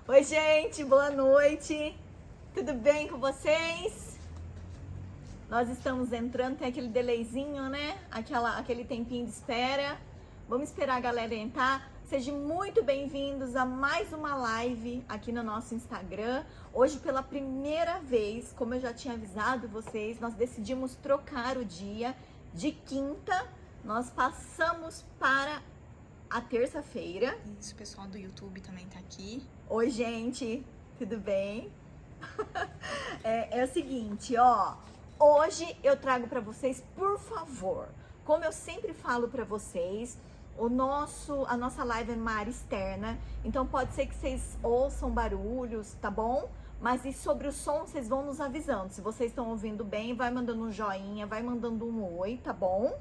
Oi, gente, boa noite. Tudo bem com vocês? Nós estamos entrando, tem aquele delayzinho, né? Aquele tempinho de espera. Vamos esperar a galera entrar. Sejam muito bem-vindos a mais uma live aqui no nosso Instagram. Hoje, pela primeira vez, como eu já tinha avisado vocês, nós decidimos trocar o dia de quinta. Nós passamos para a terça-feira. Isso, o pessoal do YouTube também tá aqui. Oi, gente, tudo bem? É o seguinte, ó. Hoje eu trago para vocês, por favor, como eu sempre falo para vocês, a nossa live é numa área externa, então pode ser que vocês ouçam barulhos, tá bom? Mas e sobre o som, vocês vão nos avisando. Se vocês estão ouvindo bem, vai mandando um joinha, vai mandando um oi, tá bom?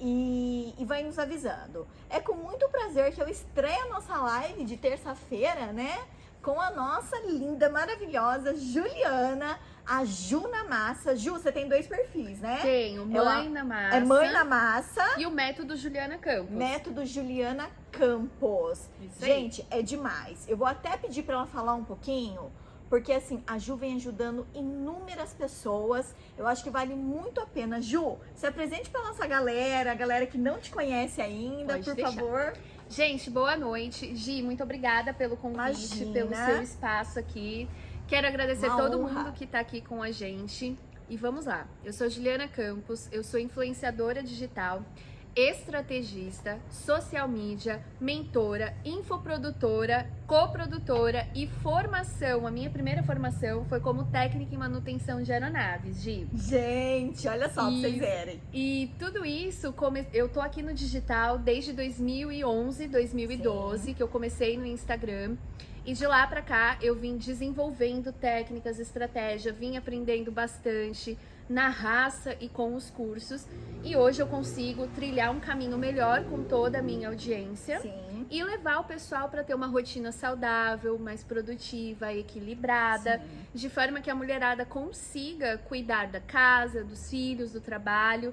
E vai nos avisando. É com muito prazer que eu estreio a nossa live de terça-feira, né? Com a nossa linda, maravilhosa Juliana, a Ju na Massa. Ju, você tem 2 perfis, né? Tenho, Mãe na Massa. É Mãe na Massa. E o Método Juliana Campos. Método Juliana Campos. Isso aí. Gente, é demais. Eu vou até pedir para ela falar um pouquinho, porque assim, a Ju vem ajudando inúmeras pessoas. Eu acho que vale muito a pena. Ju, se apresente para nossa galera, a galera que não te conhece ainda, Pode por deixar. favor. Gente, boa noite. Gi, muito obrigada pelo convite, Imagina. pelo seu espaço aqui. Quero agradecer Uma todo honra. mundo que tá aqui com a gente. E vamos lá. Eu sou Juliana Campos, eu sou influenciadora digital, estrategista, social media, mentora, infoprodutora, coprodutora e formação. A minha primeira formação foi como técnica em manutenção de aeronaves, Gi. Gente, olha só pra vocês Isso. verem. E tudo isso, eu tô aqui no digital desde 2011, 2012, Sim. que eu comecei no Instagram. E de lá pra cá eu vim desenvolvendo técnicas, estratégia, vim aprendendo bastante na raça e com os cursos. E hoje eu consigo trilhar um caminho melhor com toda a minha audiência. Sim. E levar o pessoal para ter uma rotina saudável, mais produtiva, equilibrada, Sim. de forma que a mulherada consiga cuidar da casa, dos filhos, do trabalho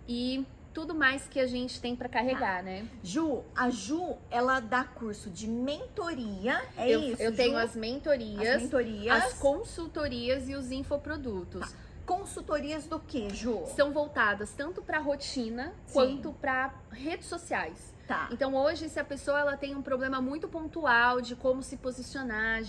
e tudo mais que a gente tem para carregar, né? Ju, a Ju, ela dá curso de mentoria, é isso, Eu tenho Ju? as mentorias, mentorias, as consultorias e os infoprodutos. consultorias do que, Ju? São voltadas tanto para rotina Sim. quanto para redes sociais. Tá. Então hoje, se a pessoa ela tem um problema muito pontual de como se posicionar,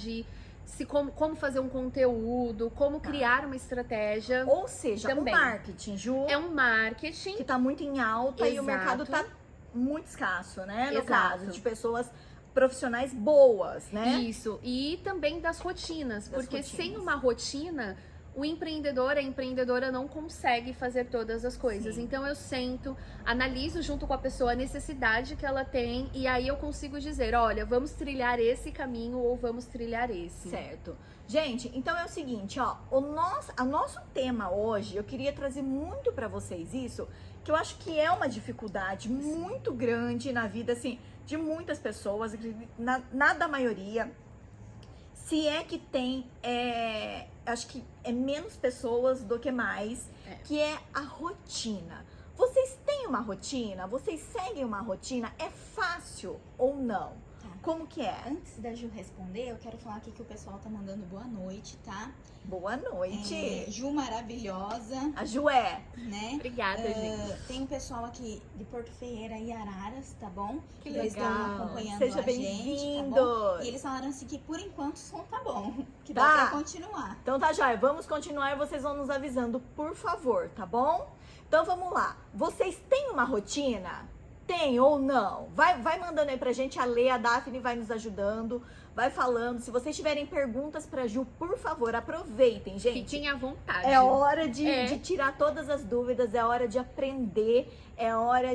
como fazer um conteúdo, como criar uma estratégia, Ou seja, também. o marketing, Ju, é um marketing. que tá muito em alta e o Exato. mercado tá muito escasso, né? No Exato. caso, de pessoas profissionais boas, né? Isso, e também das rotinas, Das porque rotinas. sem uma rotina, o empreendedor, a empreendedora não consegue fazer todas as coisas. Sim. Então eu sento, analiso junto com a pessoa a necessidade que ela tem e aí eu consigo dizer, olha, vamos trilhar esse caminho ou vamos trilhar esse. Certo. Gente, então é o seguinte, ó, o nosso tema hoje, eu queria trazer muito pra vocês isso, que eu acho que é uma dificuldade muito grande na vida, assim, de muitas pessoas, na da maioria. Se é que tem, acho que é menos pessoas do que mais, que é a rotina. Vocês têm uma rotina? Vocês seguem uma rotina? É fácil ou não? Tá. Como que é? Antes da Ju responder, eu quero falar aqui que o pessoal tá mandando boa noite, tá? Boa noite. Ju maravilhosa, A Ju é. né? Obrigada, gente. Tem um pessoal aqui de Porto Ferreira e Araras, tá bom? Que Eles legal. estão acompanhando Seja a gente, tá bom? bem-vindos. E eles falaram assim que por enquanto o som tá bom, que Tá. dá pra continuar. Então tá, joia. Vamos continuar e vocês vão nos avisando, por favor, tá bom? Então vamos lá. Vocês têm uma rotina? Tem ou não? Vai mandando aí pra gente, a Lê, a Daphne vai nos ajudando, vai falando. Se vocês tiverem perguntas pra Ju, por favor, aproveitem, gente. Fiquem à vontade. É hora de É. tirar todas as dúvidas, é hora de aprender, é hora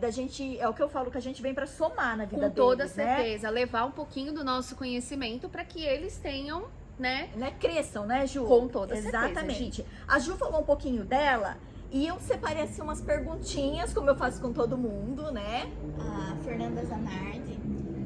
da gente, é o que eu falo, que a gente vem pra somar na vida Com toda deles, né? certeza, levar um pouquinho do nosso conhecimento para que eles tenham, né? Cresçam, né, Ju? Com toda certeza, Exatamente. A Ju falou um pouquinho dela e eu separei assim umas perguntinhas, como eu faço com todo mundo, né? A Fernanda Zanardi,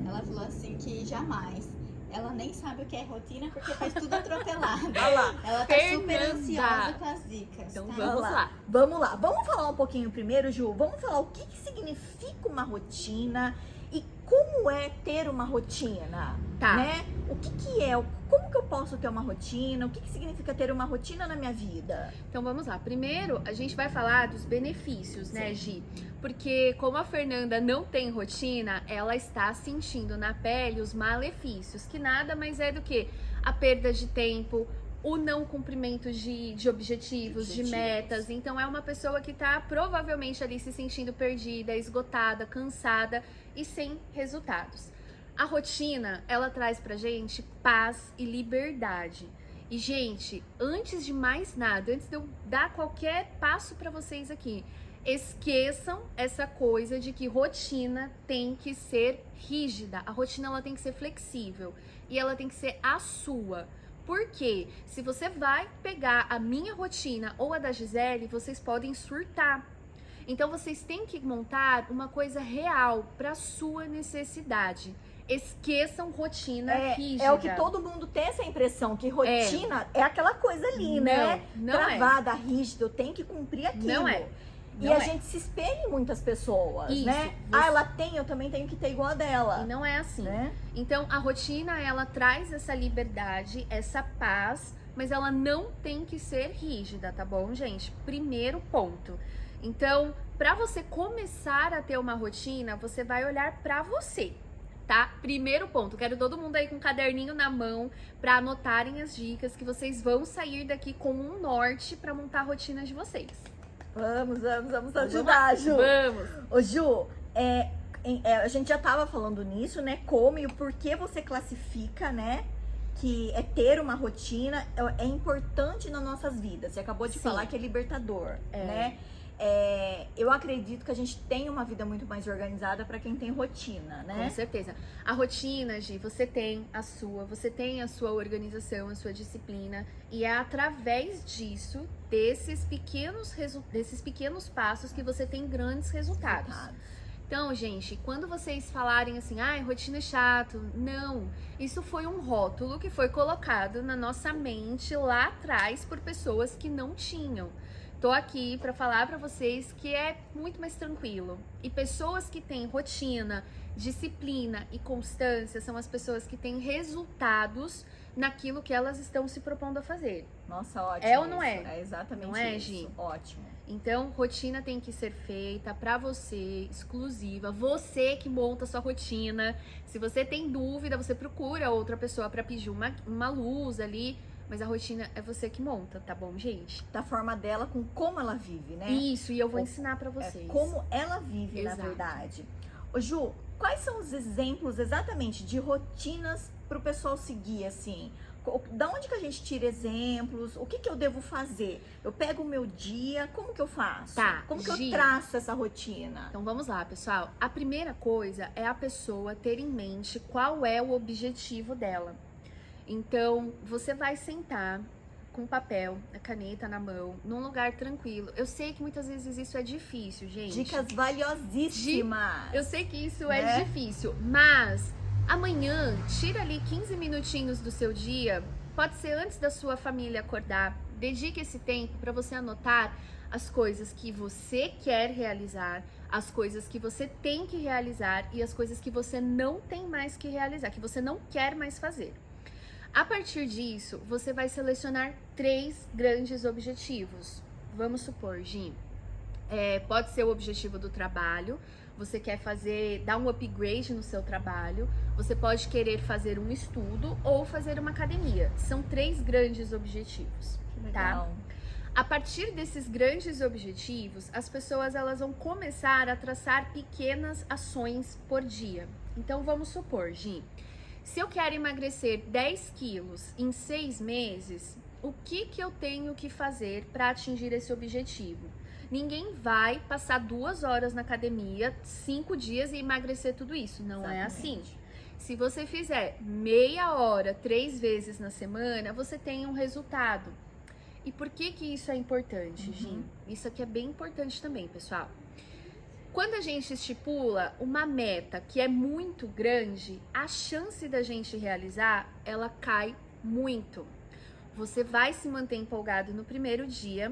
ela falou assim que jamais. Ela nem sabe o que é rotina porque faz tudo atropelado. Olha lá. Ela tá super Fernanda. ansiosa com as dicas. Então tá? vamos lá. Vamos lá. Vamos falar um pouquinho primeiro, Ju. Vamos falar o que significa uma rotina e como é ter uma rotina, Tá. né? O que é? Como que eu posso ter uma rotina? O que significa ter uma rotina na minha vida? Então vamos lá. Primeiro, a gente vai falar dos benefícios, né, Gi? Porque como a Fernanda não tem rotina, ela está sentindo na pele os malefícios, que nada mais é do que a perda de tempo, o não cumprimento de objetivos, de metas. Então é uma pessoa que tá provavelmente ali se sentindo perdida, esgotada, cansada e sem resultados. A rotina, ela traz pra gente paz e liberdade. E, gente, antes de mais nada, antes de eu dar qualquer passo pra vocês aqui, esqueçam essa coisa de que rotina tem que ser rígida. A rotina, ela tem que ser flexível e ela tem que ser a sua. Porque se você vai pegar a minha rotina ou a da Gisele, vocês podem surtar. Então, vocês têm que montar uma coisa real para sua necessidade. Esqueçam rotina rígida. É o que todo mundo tem essa impressão, que rotina é aquela coisa ali, né? Não travada, rígida, eu tenho que cumprir aquilo. Não é. E a gente se espelha em muitas pessoas, Isso, né? Ah, ela tem, eu também tenho que ter igual a dela. E não é assim. Né? Então, a rotina, ela traz essa liberdade, essa paz, mas ela não tem que ser rígida, tá bom, gente? Primeiro ponto. Então, para você começar a ter uma rotina, você vai olhar para você, tá? Primeiro ponto, quero todo mundo aí com um caderninho na mão para anotarem as dicas, que vocês vão sair daqui com um norte para montar a rotina de vocês. Vamos ajudar, Ju. Vamos! Ô, Ju, a gente já tava falando nisso, né? Como e o porquê você classifica, né? Que é ter uma rotina é importante nas nossas vidas. Você acabou de falar que é libertador, né? Eu acredito que a gente tem uma vida muito mais organizada para quem tem rotina, né? Com certeza. A rotina, Gi, você tem a sua organização, a sua disciplina, e é através disso, desses pequenos passos, que você tem grandes resultados. Então, gente, quando vocês falarem assim, rotina é chato, não. Isso foi um rótulo que foi colocado na nossa mente lá atrás por pessoas que não tinham. Tô aqui para falar para vocês que é muito mais tranquilo. E pessoas que têm rotina, disciplina e constância são as pessoas que têm resultados naquilo que elas estão se propondo a fazer. Nossa, ótimo. É ou não isso. é? É exatamente não é, isso. Gi? Ótimo. Então, rotina tem que ser feita para você, exclusiva. Você que monta a sua rotina. Se você tem dúvida, você procura outra pessoa para pedir uma luz ali. Mas a rotina é você que monta, tá bom, gente? Da forma dela, com como ela vive, né? Isso, e eu vou ensinar pra vocês. Como ela vive, Exato. na verdade. Ô, Ju, quais são os exemplos exatamente de rotinas pro pessoal seguir, assim? Da onde que a gente tira exemplos? O que eu devo fazer? Eu pego o meu dia, como que eu faço? Tá, Como que Gi. eu traço essa rotina? Então vamos lá, pessoal. A primeira coisa é a pessoa ter em mente qual é o objetivo dela. Então, você vai sentar com papel, a caneta na mão, num lugar tranquilo. Eu sei que muitas vezes isso é difícil, gente. Dicas valiosíssimas. Eu sei que isso Né? é difícil, mas amanhã, tira ali 15 minutinhos do seu dia, pode ser antes da sua família acordar. Dedique esse tempo para você anotar as coisas que você quer realizar, as coisas que você tem que realizar e as coisas que você não tem mais que realizar, que você não quer mais fazer. A partir disso, você vai selecionar 3 grandes objetivos. Vamos supor, Gi, pode ser o objetivo do trabalho, você quer dar um upgrade no seu trabalho, você pode querer fazer um estudo ou fazer uma academia. São 3 grandes objetivos, Legal. tá? A partir desses grandes objetivos, as pessoas elas vão começar a traçar pequenas ações por dia. Então, vamos supor, Gi, se eu quero emagrecer 10 quilos em 6 meses, o que eu tenho que fazer para atingir esse objetivo? Ninguém vai passar 2 horas na academia, 5 dias e emagrecer tudo isso. Não é assim. Se você fizer meia hora, 3 vezes na semana, você tem um resultado. E por que isso é importante, Gi? Isso aqui é bem importante também, pessoal. Quando a gente estipula uma meta que é muito grande, a chance da gente realizar, ela cai muito. Você vai se manter empolgado no primeiro dia,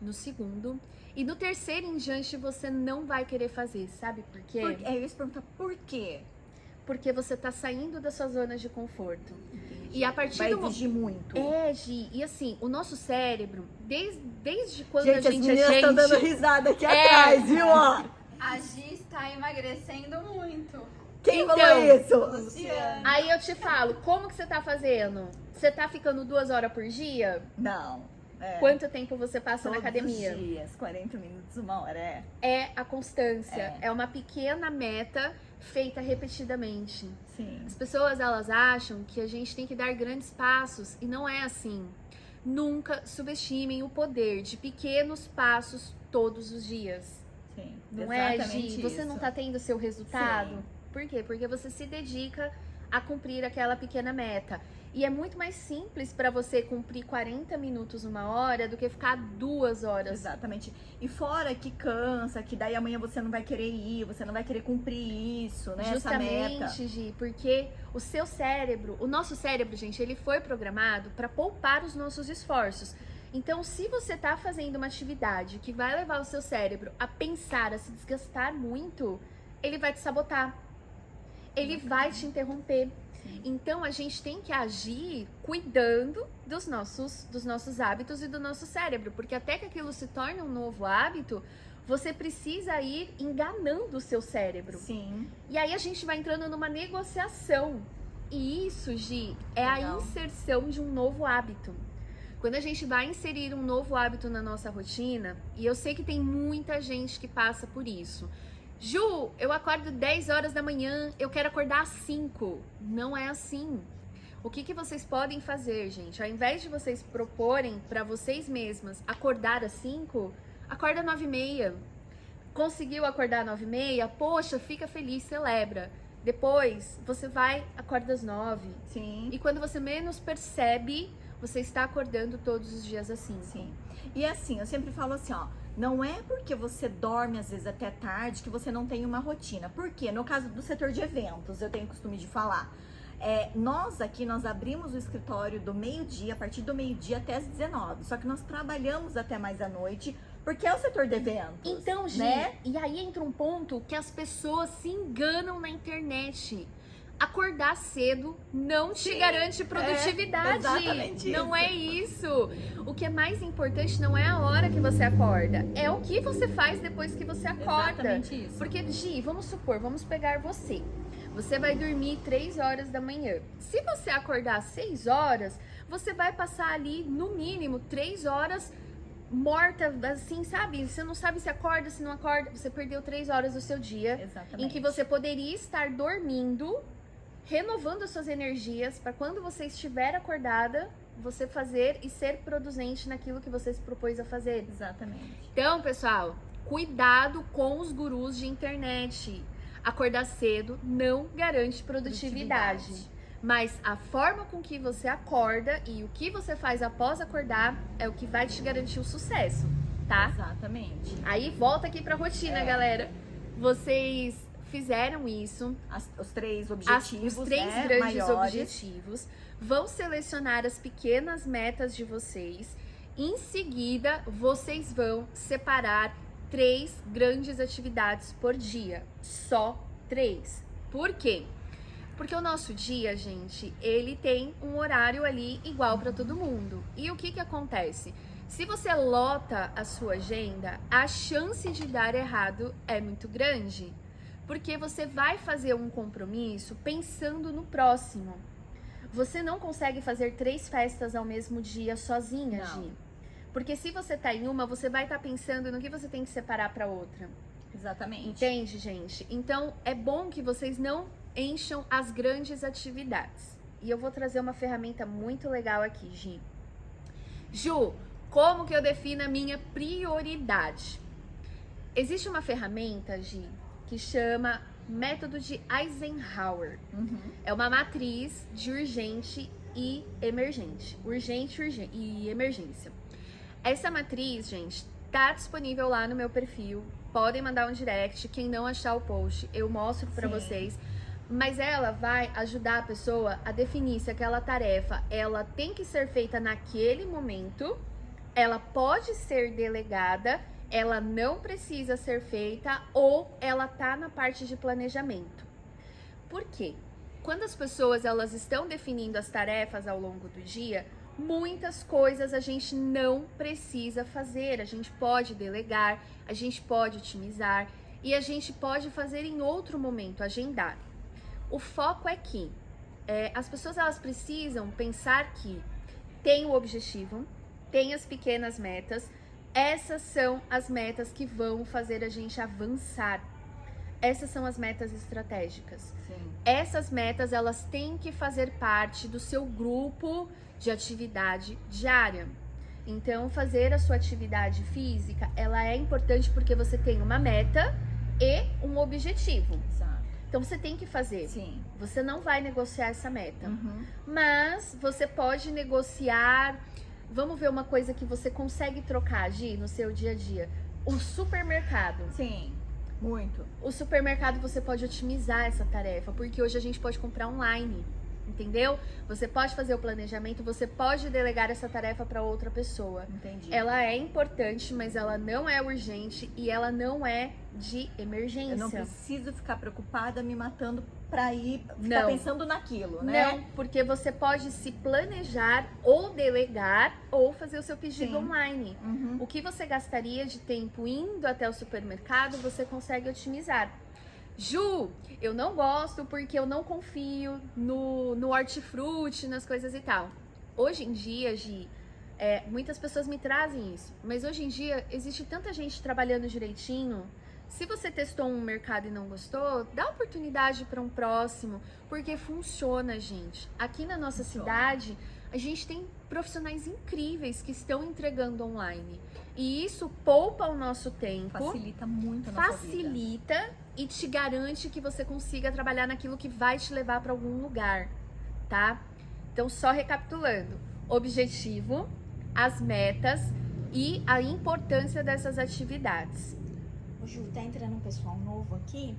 no segundo, e no terceiro em diante você não vai querer fazer, sabe por quê? Eu ia perguntar por quê? Porque você tá saindo da sua zona de conforto. Entendi. E a partir Vai do exigir muito. Gi, e assim, o nosso cérebro, desde quando Gente, a as gente é meninas gente... estão dando risada aqui atrás, viu? Ó. A Gi está emagrecendo muito. Quem Então, falou isso? Luciana. Aí eu te falo, como que você tá fazendo? Você tá ficando 2 horas por dia? Não. É. Quanto tempo você passa na Todos academia? os dias, 40 minutos, 1 hora, É a constância, É. é uma pequena meta feita repetidamente. Sim. As pessoas, elas acham que a gente tem que dar grandes passos e não é assim. Nunca subestimem o poder de pequenos passos todos os dias. Sim. Não é, exatamente Gi? Você não isso. tá tendo seu resultado? Sim. Por quê? Porque você se dedica a cumprir aquela pequena meta. E é muito mais simples para você cumprir 40 minutos, 1 hora, do que ficar 2 horas. Exatamente. E fora que cansa, que daí amanhã você não vai querer ir, você não vai querer cumprir isso, né? Essa meta. Justamente, Gi, porque o seu cérebro, o nosso cérebro, gente, ele foi programado para poupar os nossos esforços. Então, se você tá fazendo uma atividade que vai levar o seu cérebro a pensar, a se desgastar muito, ele vai te sabotar. Ele vai te interromper. Então, a gente tem que agir cuidando dos nossos hábitos e do nosso cérebro, porque até que aquilo se torne um novo hábito, você precisa ir enganando o seu cérebro. Sim. E aí a gente vai entrando numa negociação. E isso, Gi, é a Legal. inserção de um novo hábito. Quando a gente vai inserir um novo hábito na nossa rotina, e eu sei que tem muita gente que passa por isso. Ju, eu acordo 10 horas da manhã, eu quero acordar às 5. Não é assim. O que vocês podem fazer, gente? Ao invés de vocês proporem para vocês mesmas acordar às 5, acorda às 9h30. Conseguiu acordar às 9h30? Poxa, fica feliz, celebra. Depois, você vai, acorda às 9. Sim. E quando você menos percebe, você está acordando todos os dias às 5. Sim. E assim, eu sempre falo assim, ó, não é porque você dorme às vezes até tarde que você não tem uma rotina. Por quê? No caso do setor de eventos, eu tenho costume de falar. Nós abrimos o escritório do meio-dia, a partir do meio-dia até as 19. Só que nós trabalhamos até mais à noite, porque é o setor de eventos. Então, Gi, né? e aí entra um ponto que as pessoas se enganam na internet. Acordar cedo não te Sim, garante produtividade. exatamente Não isso. é isso. O que é mais importante não é a hora que você acorda, é o que você faz depois que você acorda. Exatamente isso. Porque, Gi, vamos supor, vamos pegar você. Você vai dormir 3 horas da manhã. Se você acordar às 6 horas, você vai passar ali, no mínimo, 3 horas morta, assim, sabe? Você não sabe se acorda, se não acorda. Você perdeu 3 horas do seu dia, Exatamente. em que você poderia estar dormindo, renovando as suas energias, para quando você estiver acordada, você fazer e ser produzente naquilo que você se propôs a fazer. Exatamente. Então, pessoal, cuidado com os gurus de internet. Acordar cedo não garante produtividade. Mas a forma com que você acorda e o que você faz após acordar é o que vai te garantir o sucesso, tá? Exatamente. Aí volta aqui pra rotina, galera. Vocês fizeram isso, Os 3 objetivos, os 3 né, grandes maiores. objetivos, vão selecionar as pequenas metas de vocês. Em seguida, vocês vão separar 3 grandes atividades por dia. Só 3. Por quê? Porque o nosso dia, gente, ele tem um horário ali igual para todo mundo. E o que acontece? Se você lota a sua agenda, a chance de dar errado é muito grande. Porque você vai fazer um compromisso pensando no próximo. Você não consegue fazer 3 festas ao mesmo dia sozinha, Não. Gi. Porque se você tá em uma, você vai estar pensando no que você tem que separar para outra. Exatamente. Entende, gente? Então, é bom que vocês não encham as grandes atividades. E eu vou trazer uma ferramenta muito legal aqui, Gi. Ju, como que eu defino a minha prioridade? Existe uma ferramenta, Gi, que chama método de Eisenhower. É uma matriz de urgente e emergente. Urgente e emergência. Essa matriz, gente, tá disponível lá no meu perfil. Podem mandar um direct. Quem não achar o post, eu mostro pra Sim. vocês. Mas ela vai ajudar a pessoa a definir se aquela tarefa ela tem que ser feita naquele momento, ela pode ser delegada, ela não precisa ser feita ou ela tá na parte de planejamento. Por quê? quando as pessoas elas estão definindo as tarefas ao longo do dia, muitas coisas a gente não precisa fazer. A gente pode delegar, a gente pode otimizar e a gente pode fazer em outro momento, agendar. O foco é que as pessoas elas precisam pensar que tem o objetivo, tem as pequenas metas. Essas são as metas que vão fazer a gente avançar. Essas são as metas estratégicas. Sim. Essas metas, elas têm que fazer parte do seu grupo de atividade diária. Então, fazer a sua atividade física, ela é importante porque você tem uma meta e um objetivo. Exato. Então, você tem que fazer. Sim. Você não vai negociar essa meta. Uhum. Mas você pode negociar. Vamos ver uma coisa que você consegue trocar, Gi, no seu dia a dia. O supermercado. Sim, muito. O supermercado você pode otimizar essa tarefa, porque hoje a gente pode comprar online, entendeu? Você pode fazer o planejamento, você pode delegar essa tarefa para outra pessoa. Entendi. Ela é importante, mas ela não é urgente e ela não é de emergência. Eu não preciso ficar preocupada me matando pra ir ficar Não. pensando naquilo, né? Não, porque você pode se planejar ou delegar ou fazer o seu pedido Sim. online. Uhum. O que você gastaria de tempo indo até o supermercado, você consegue otimizar. Ju, eu não gosto porque eu não confio no hortifruti, nas coisas e tal. Hoje em dia, Gi, muitas pessoas me trazem isso, mas hoje em dia existe tanta gente trabalhando direitinho. Se você testou um mercado e não gostou, dá oportunidade para um próximo, porque funciona, gente. Aqui na nossa cidade, a gente tem profissionais incríveis que estão entregando online. E isso poupa o nosso tempo, Facilita muito a nossa vida. facilita e te garante que você consiga trabalhar naquilo que vai te levar para algum lugar, tá? Então, só recapitulando: objetivo, as metas e a importância dessas atividades. O Ju, tá entrando um pessoal novo aqui.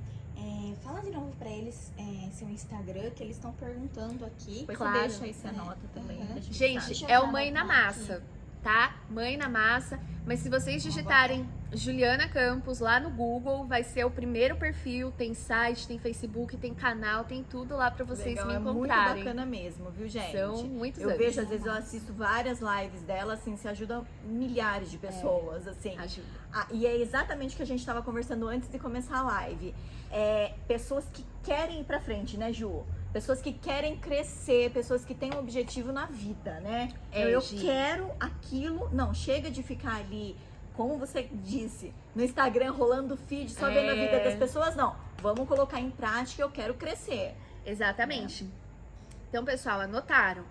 Fala de novo pra eles seu Instagram, que eles estão perguntando aqui. Depois Claro. você deixa aí, você anota também. Uhum. pra gente Gente, saber. Deixa eu é já o Mãe na anotar Massa, tá? Mãe na Massa. Mas se vocês digitarem Juliana Campos lá no Google, vai ser o primeiro perfil. Tem site, tem Facebook, tem canal, tem tudo lá pra vocês Legal, me é muito encontrarem. bacana mesmo, viu, gente? São muitos Eu anos. vejo, às vezes eu assisto várias lives dela, assim, se ajuda milhares de pessoas, assim. Ajuda. E é exatamente o que a gente estava conversando antes de começar a live. Pessoas que querem ir pra frente, né, Ju? Pessoas que querem crescer, pessoas que têm um objetivo na vida, né? Eu Gi. quero aquilo. Não, chega de ficar ali, como você disse, no Instagram rolando feed, só vendo a vida das pessoas. Não, vamos colocar em prática, eu quero crescer. Exatamente. Então, pessoal, anotaram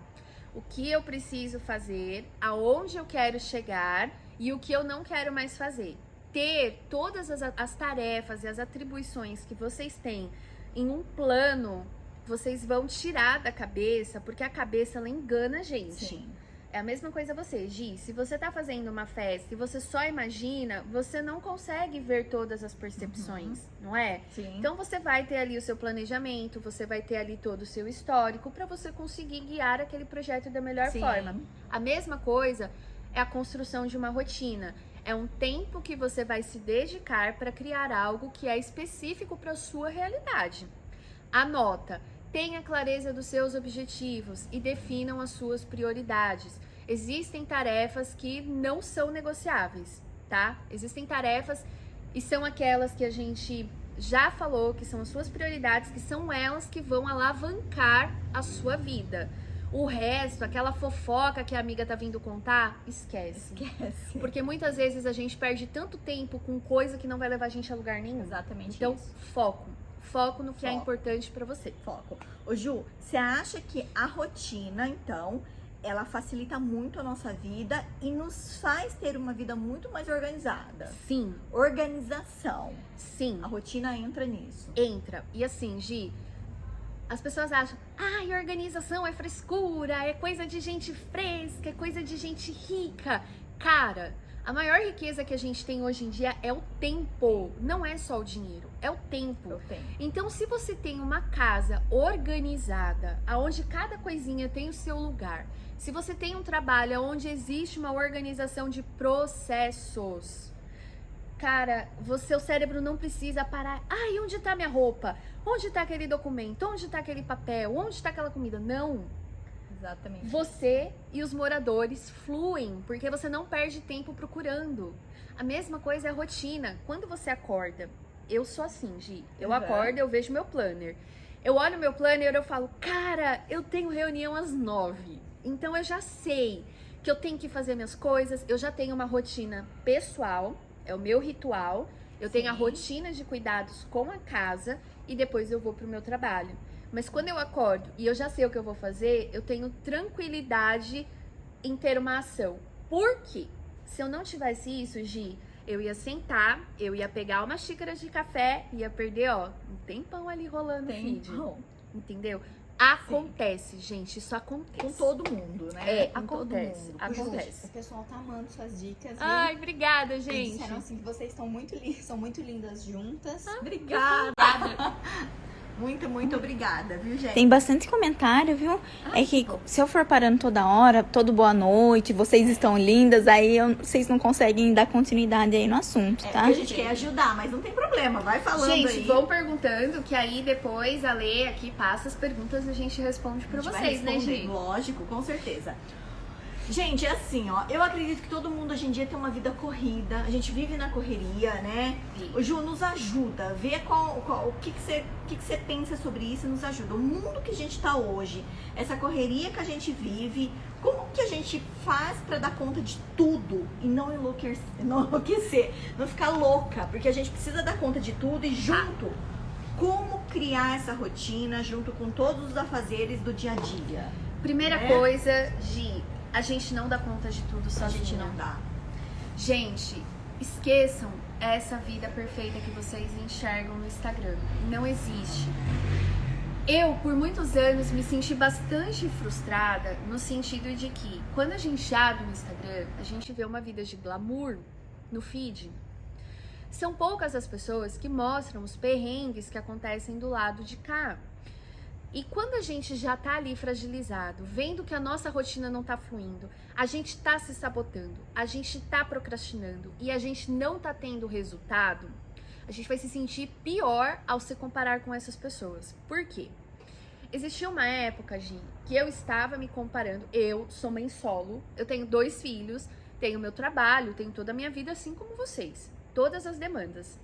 o que eu preciso fazer, aonde eu quero chegar e o que eu não quero mais fazer. Ter todas as tarefas e as atribuições que vocês têm em um plano, vocês vão tirar da cabeça, porque a cabeça ela engana a gente. Sim. É a mesma coisa você, Gi. Se você tá fazendo uma festa e você só imagina, você não consegue ver todas as percepções, não é? Sim. Então você vai ter ali o seu planejamento, você vai ter ali todo o seu histórico para você conseguir guiar aquele projeto da melhor Sim. forma. A mesma coisa é a construção de uma rotina. É um tempo que você vai se dedicar para criar algo que é específico para a sua realidade. Anota, tenha clareza dos seus objetivos e definam as suas prioridades. Existem tarefas que não são negociáveis, tá? Existem tarefas e são aquelas que a gente já falou, que são as suas prioridades, que são elas que vão alavancar a sua vida. O resto, aquela fofoca que a amiga tá vindo contar, esquece. Esquece. Porque muitas vezes a gente perde tanto tempo com coisa que não vai levar a gente a lugar nenhum. Exatamente Então, isso. foco no que é Foco. importante pra você. Foco. Ô Ju, você acha que a rotina, então, ela facilita muito a nossa vida e nos faz ter uma vida muito mais organizada? Sim, Organização. sim, A rotina entra nisso. entra. E assim, Gi, as pessoas acham, ai, organização é frescura, é coisa de gente fresca, é coisa de gente rica. Cara, a maior riqueza que a gente tem hoje em dia é o tempo. Não é só o dinheiro, é o tempo. Eu tenho. Então, se você tem uma casa organizada, onde cada coisinha tem o seu lugar, se você tem um trabalho onde existe uma organização de processos, cara, seu cérebro não precisa parar. Ai, onde tá minha roupa? Onde tá aquele documento? Onde tá aquele papel? Onde tá aquela comida? Não. Exatamente. Você e os moradores fluem, porque você não perde tempo procurando. A mesma coisa é a rotina. Quando você acorda, eu sou assim, Gi. Eu acordo, eu vejo meu planner. Eu olho meu planner e eu falo, cara, eu tenho reunião às 9. Então eu já sei que eu tenho que fazer minhas coisas. Eu já tenho uma rotina pessoal, é o meu ritual. Eu tenho a rotina de cuidados com a casa e depois eu vou pro meu trabalho. Mas quando eu acordo e eu já sei o que eu vou fazer, eu tenho tranquilidade em ter uma ação. Por quê? Se eu não tivesse isso, Gi, eu ia sentar, eu ia pegar uma xícara de café e ia perder, ó, um tempão ali rolando o feed. Entendeu? Acontece, gente, isso acontece. Com todo mundo, né? É, com acontece, todo mundo. acontece. O pessoal tá amando suas dicas. Viu? Ai, obrigada, Eles gente. disseram assim que vocês estão são muito lindas juntas. Obrigada. Muito, muito obrigada, viu, gente? Tem bastante comentário, viu? É que se eu for parando toda hora, todo boa noite, vocês estão lindas, aí vocês não conseguem dar continuidade aí no assunto, tá? Porque a gente quer ajudar, mas não tem problema, vai falando Gente, aí. vão perguntando, que aí depois a Lê aqui passa as perguntas e a gente responde pra A gente vai vocês, né, responder, Gi? Lógico, com certeza. Gente, é assim, ó, eu acredito que todo mundo hoje em dia tem uma vida corrida, a gente vive na correria, né? Sim. O Ju nos ajuda, vê o que você pensa sobre isso e nos ajuda. O mundo que a gente tá hoje, essa correria que a gente vive, como que a gente faz pra dar conta de tudo e não enlouquecer, não ficar louca, porque a gente precisa dar conta de tudo e junto, como criar essa rotina junto com todos os afazeres do dia a dia. Primeira né? coisa, Gi, a gente não dá conta de tudo A sozinha. gente não dá. Gente, esqueçam essa vida perfeita que vocês enxergam no Instagram. Não existe. Eu, por muitos anos, me senti bastante frustrada no sentido de que, quando a gente abre o Instagram, a gente vê uma vida de glamour no feed. São poucas as pessoas que mostram os perrengues que acontecem do lado de cá. E quando a gente já tá ali fragilizado, vendo que a nossa rotina não tá fluindo, a gente tá se sabotando, a gente tá procrastinando e a gente não tá tendo resultado, a gente vai se sentir pior ao se comparar com essas pessoas. Por quê? Existia uma época, Gi, que eu estava me comparando. Eu sou mãe solo, eu tenho 2 filhos, tenho meu trabalho, tenho toda a minha vida assim como vocês. Todas as demandas.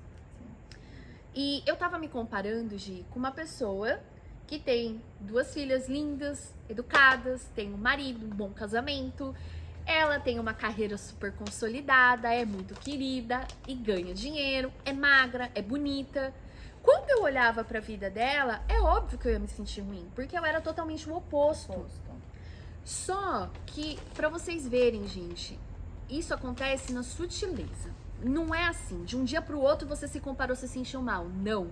E eu tava me comparando, Gi, com uma pessoa que tem 2 filhas lindas, educadas, tem um marido, um bom casamento, ela tem uma carreira super consolidada, é muito querida e ganha dinheiro, é magra, é bonita. Quando eu olhava pra vida dela, é óbvio que eu ia me sentir ruim, porque eu era totalmente o oposto. Só que, pra vocês verem, gente, isso acontece na sutileza. Não é assim, de um dia pro outro você se comparou, se sentiu mal. Não.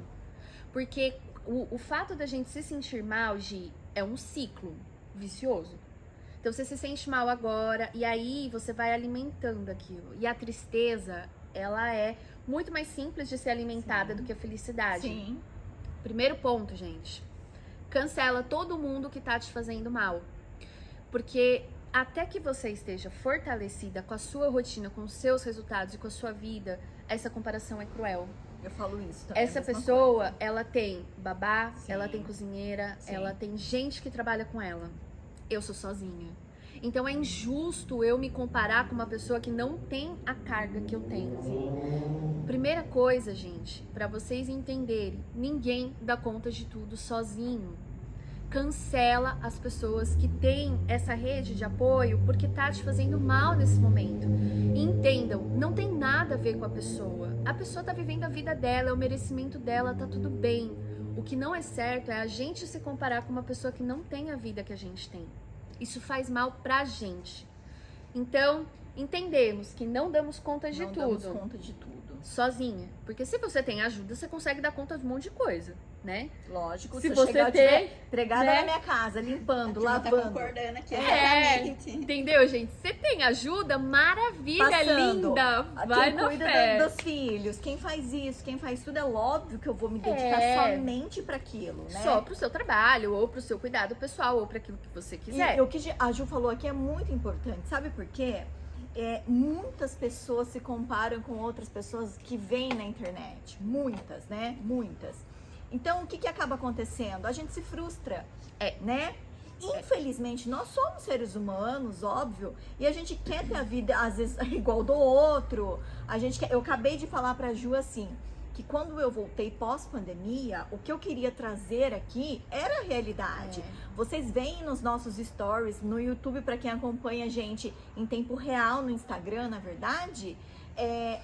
Porque o fato da gente se sentir mal, Gi, é um ciclo vicioso. Então você se sente mal agora e aí você vai alimentando aquilo. E a tristeza, ela é muito mais simples de ser alimentada do que a felicidade. Sim. Primeiro ponto, gente. Cancela todo mundo que tá te fazendo mal. Porque até que você esteja fortalecida com a sua rotina, com os seus resultados e com a sua vida, essa comparação é cruel. Eu falo isso também. Essa a mesma pessoa, coisa. ela tem babá, Sim. ela tem cozinheira, Sim. ela tem gente que trabalha com ela. Eu sou sozinha. Então é injusto eu me comparar com uma pessoa que não tem a carga que eu tenho. Primeira coisa, gente, pra vocês entenderem, ninguém dá conta de tudo sozinho. Cancela as pessoas que têm essa rede de apoio porque tá te fazendo mal nesse momento. E entendam, não tem nada a ver com a pessoa. A pessoa tá vivendo a vida dela, é o merecimento dela, tá tudo bem. O que não é certo é a gente se comparar com uma pessoa que não tem a vida que a gente tem. Isso faz mal pra gente. Então, entendemos que não damos conta de Não tudo. damos conta de tudo. Sozinha. Porque se você tem ajuda, você consegue dar conta de um monte de coisa, né? Lógico, Se eu você chegar, eu tem, tiver pregada né? na minha casa, limpando, Tá lavando. concordando aqui, É, exatamente. entendeu, gente? Você tem ajuda, maravilha, Passando. linda. Vai Quem na cuida fé. dos filhos, quem faz isso, quem faz tudo, é óbvio que eu vou me dedicar somente pra aquilo, né? Só pro seu trabalho, ou pro seu cuidado pessoal, ou pra aquilo que você quiser. E o que a Ju falou aqui é muito importante, sabe por quê? muitas pessoas se comparam com outras pessoas que vêm na internet. Muitas, né? Muitas. Então, o que acaba acontecendo? A gente se frustra, né? Infelizmente, nós somos seres humanos, óbvio, e a gente quer ter a vida, às vezes, igual do outro. Eu acabei de falar pra Ju, assim, que quando eu voltei pós-pandemia, o que eu queria trazer aqui era a realidade. Vocês veem nos nossos stories, no YouTube, pra quem acompanha a gente em tempo real, no Instagram, na verdade,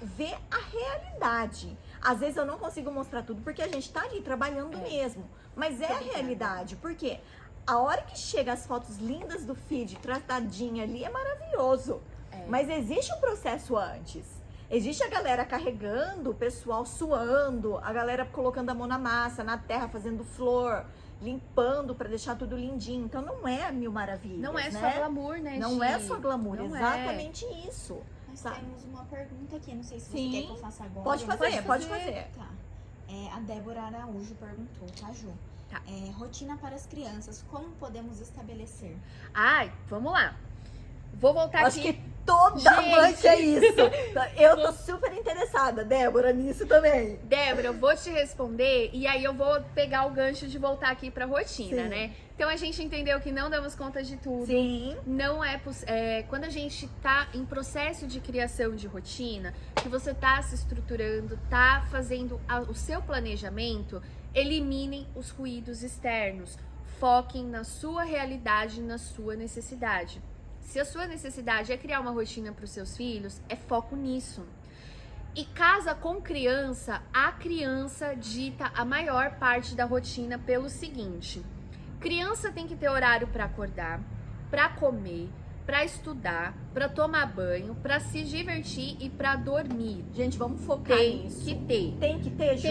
ver a realidade. Às vezes eu não consigo mostrar tudo, porque a gente tá ali trabalhando mesmo, mas é a realidade, porque a hora que chega as fotos lindas do feed, tratadinha ali, é maravilhoso. Mas existe um processo antes. Existe a galera carregando, o pessoal suando, a galera colocando a mão na massa, na terra, fazendo flor, limpando pra deixar tudo lindinho. Então não é mil maravilhas, Não é né? só glamour, né, Não Gi? é só glamour, Não é. exatamente isso. Nós Sabe? temos uma pergunta aqui, não sei se Sim. você quer que eu faça agora. Pode fazer. Tá. A Débora Araújo perguntou, tá, Ju? Tá. Rotina para as crianças, como podemos estabelecer? Ai, vamos lá. Vou voltar Acho aqui. que toda Gente. mãe quer isso. Eu tô super interessada, Débora, nisso também. Débora, eu vou te responder e aí eu vou pegar o gancho de voltar aqui pra rotina, Sim. né? Então a gente entendeu que não damos conta de tudo. Sim. Não quando a gente tá em processo de criação de rotina, que você tá se estruturando, tá fazendo o seu planejamento, eliminem os ruídos externos. Foquem na sua realidade, na sua necessidade. Se a sua necessidade é criar uma rotina para os seus filhos, é foco nisso. E casa com criança, a criança dita a maior parte da rotina pelo seguinte: criança tem que ter horário para acordar, para comer, para estudar, para tomar banho, para se divertir e para dormir. Gente, vamos focar Tem nisso. que ter. Tem que ter, Ju.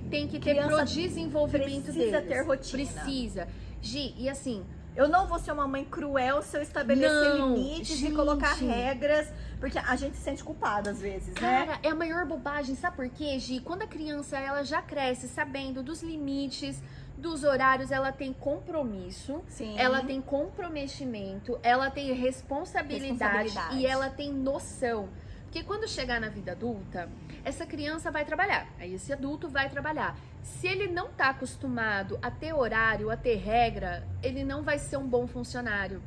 Tem que ter Criança pro desenvolvimento precisa deles. ter rotina. Precisa. Gi, e assim, Eu não vou ser uma mãe cruel se eu estabelecer Não, limites gente. e colocar regras, porque a gente se sente culpada às vezes, né? cara, é a maior bobagem, sabe por quê, Gi? Quando a criança, ela já cresce sabendo dos limites, dos horários, ela tem compromisso, Sim. ela tem comprometimento, ela tem responsabilidade e ela tem noção. Porque quando chegar na vida adulta, essa criança vai trabalhar, aí esse adulto vai trabalhar. Se ele não tá acostumado a ter horário, a ter regra, ele não vai ser um bom funcionário,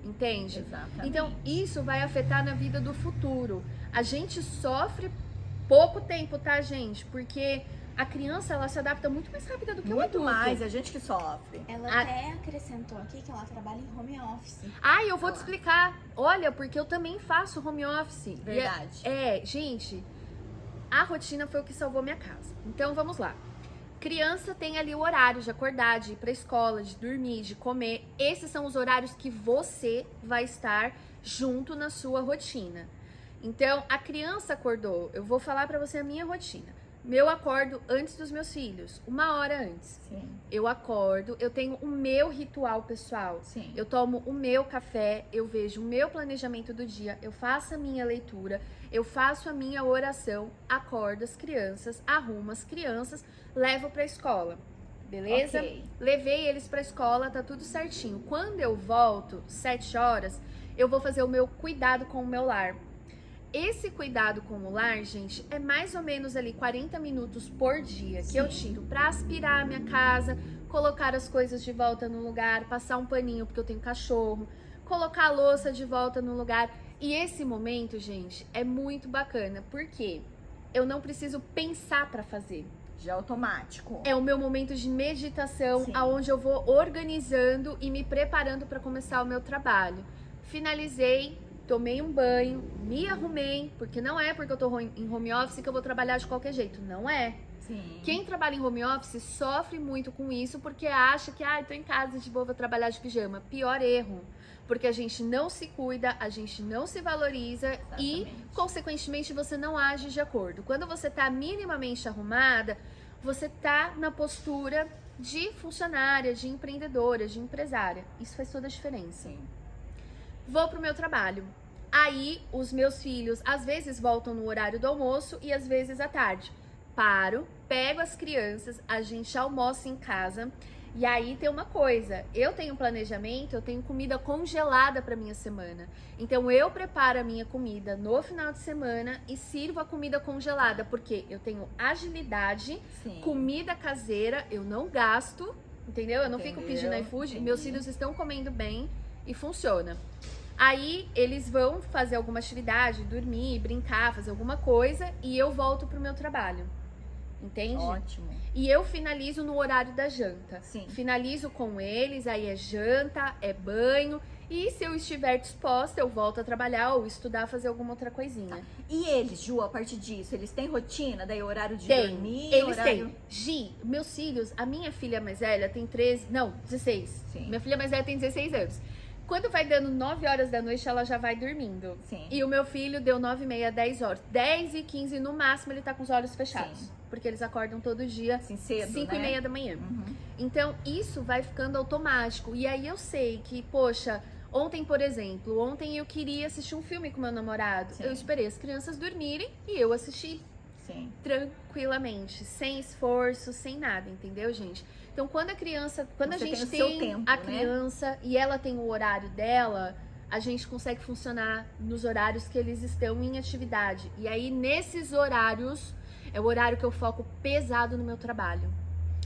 entende? Exatamente. Então, isso vai afetar na vida do futuro. A gente sofre pouco tempo, tá, gente? Porque a criança, ela se adapta muito mais rápida do que o Muito adulto. mais, a gente que sofre. Ela Ah. até acrescentou aqui que ela trabalha em home office. Eu vou te explicar. Olha, porque eu também faço home office. E Verdade. gente, a rotina foi o que salvou minha casa. Então, vamos lá. Criança tem ali o horário de acordar, de ir pra escola, de dormir, de comer. Esses são os horários que você vai estar junto na sua rotina. Então, a criança acordou. Eu vou falar pra você a minha rotina. Eu acordo antes dos meus filhos, 1 hora antes. Sim, Eu acordo, eu tenho o meu ritual pessoal. sim. Eu tomo o meu café, eu vejo o meu planejamento do dia, eu faço a minha leitura, eu faço a minha oração, acordo as crianças, arrumo as crianças, levo pra escola. Beleza? Ok. Levei eles pra escola, tá tudo certinho. Quando eu volto, 7 horas, eu vou fazer o meu cuidado com o meu lar. Esse cuidado com o lar, gente, é mais ou menos ali 40 minutos por dia que eu tiro pra aspirar a minha casa, colocar as coisas de volta no lugar, passar um paninho porque eu tenho cachorro, colocar a louça de volta no lugar. E esse momento, gente, é muito bacana, porque eu não preciso pensar pra fazer. Já é automático. É o meu momento de meditação, Sim. aonde eu vou organizando e me preparando para começar o meu trabalho. Finalizei, tomei um banho, me arrumei, porque não é porque eu tô em home office que eu vou trabalhar de qualquer jeito, não é. Sim. Quem trabalha em home office sofre muito com isso porque acha que, tô em casa de boa, vou trabalhar de pijama. Pior erro. Porque a gente não se cuida, a gente não se valoriza e, Exatamente. consequentemente, você não age de acordo. Quando você tá minimamente arrumada, você tá na postura de funcionária, de empreendedora, de empresária. Isso faz toda a diferença. Sim. Vou pro meu trabalho. Aí, os meus filhos, às vezes, voltam no horário do almoço e às vezes à tarde. Paro, pego as crianças, a gente almoça em casa E aí tem uma coisa, eu tenho planejamento, eu tenho comida congelada para minha semana. Então eu preparo a minha comida no final de semana e sirvo a comida congelada, porque eu tenho agilidade, Sim. comida caseira, eu não gasto, entendeu? Eu não fico pedindo Entendeu? iFood, Entendi. meus filhos estão comendo bem e funciona. Aí eles vão fazer alguma atividade, dormir, brincar, fazer alguma coisa e eu volto pro meu trabalho. Entende? Ótimo. E eu finalizo no horário da janta. Sim. Finalizo com eles, aí é janta, é banho. E se eu estiver disposta, eu volto a trabalhar ou estudar, fazer alguma outra coisinha. E eles, Ju, a partir disso, eles têm rotina? Daí horário de Tem, dormir? eles horário... têm. Gi, meus filhos, a minha filha mais velha tem 16. Sim. Minha filha mais velha tem 16 anos. Quando vai dando 9 horas da noite, ela já vai dormindo. Sim. E o meu filho deu 9h30, 10 horas. 10h15 no máximo, ele tá com os olhos fechados. Sim. Porque eles acordam todo dia, Assim, cedo, 5h30 da manhã. Uhum. Então, isso vai ficando automático. E aí eu sei que, poxa, ontem, por exemplo, ontem eu queria assistir um filme com meu namorado. Sim. Eu esperei as crianças dormirem e eu assisti Sim. tranquilamente, sem esforço, sem nada, entendeu, gente? Então, quando a criança, quando Você a gente tem o seu tem tempo, a né? criança e ela tem o horário dela, a gente consegue funcionar nos horários que eles estão em atividade. E aí, nesses horários, é o horário que eu foco pesado no meu trabalho.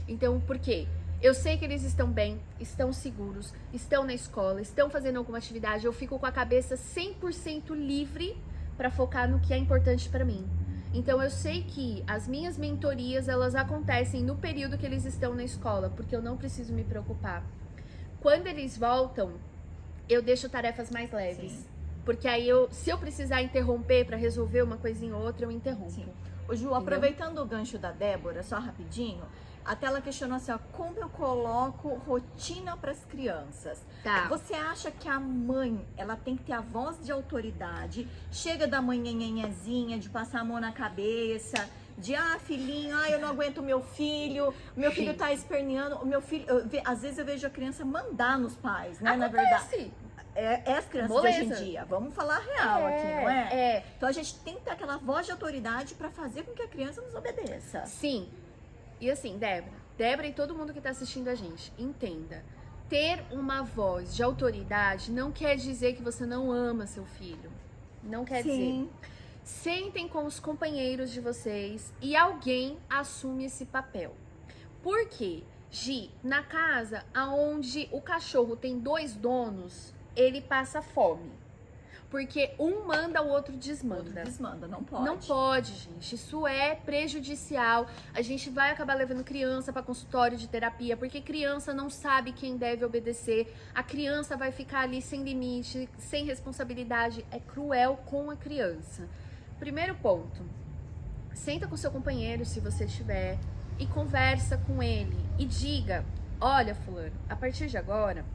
Então, por quê? Eu sei que eles estão bem, estão seguros, estão na escola, estão fazendo alguma atividade, eu fico com a cabeça 100% livre para focar no que é importante para mim. Então eu sei que as minhas mentorias, elas acontecem no período que eles estão na escola, porque eu não preciso me preocupar. Quando eles voltam, eu deixo tarefas mais leves. Sim. Porque aí se eu precisar interromper para resolver uma coisinha ou outra, eu interrompo. Sim. Ô, Ju, aproveitando o gancho da Débora, só rapidinho, até ela questionou assim, ó, como eu coloco rotina para as crianças? Tá. Você acha que a mãe, ela tem que ter a voz de autoridade, chega da manhãzinha, de passar a mão na cabeça, de, filhinho, eu não aguento o meu filho Sim. tá esperneando, o meu filho, às vezes eu vejo a criança mandar nos pais, né, na Acontece. verdade. É as crianças de Moleza. hoje em dia, vamos falar real aqui, não é? É. Então a gente tem que ter aquela voz de autoridade para fazer com que a criança nos obedeça. Sim. E assim, Débora e todo mundo que tá assistindo a gente, entenda. Ter uma voz de autoridade não quer dizer que você não ama seu filho. Não quer dizer. Sentem com os companheiros de vocês e alguém assume esse papel. Por quê? Gi, na casa onde o cachorro tem 2 donos, ele passa fome. Porque um manda, o outro desmanda. Desmanda, não pode. Não pode, gente. Isso é prejudicial. A gente vai acabar levando criança para consultório de terapia, porque criança não sabe quem deve obedecer. A criança vai ficar ali sem limite, sem responsabilidade. É cruel com a criança. Primeiro ponto. Senta com seu companheiro, se você tiver, e conversa com ele. E diga, olha, fulano, a partir de agora,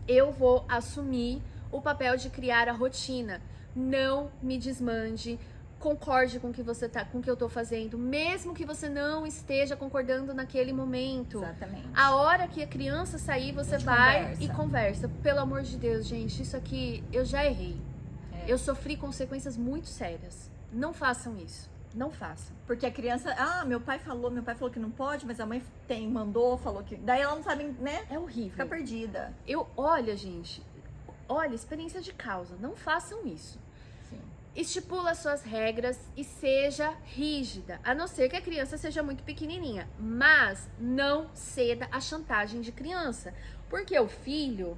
eu vou assumir o papel de criar a rotina. Não me desmande, concorde com o que você tá, com o que eu tô fazendo, mesmo que você não esteja concordando naquele momento. Exatamente. A hora que a criança sair, você A gente vai conversa. e conversa. Pelo amor de Deus, gente, isso aqui eu já errei. Eu sofri consequências muito sérias. Não façam isso. Não façam. Porque a criança, meu pai falou que não pode, mas a mãe mandou, falou que. Daí ela não sabe, né? É horrível. Fica perdida. Olha, gente, experiência de causa. Não façam isso. Sim. Estipula suas regras e seja rígida, a não ser que a criança seja muito pequenininha. Mas não ceda à chantagem de criança, porque o filho,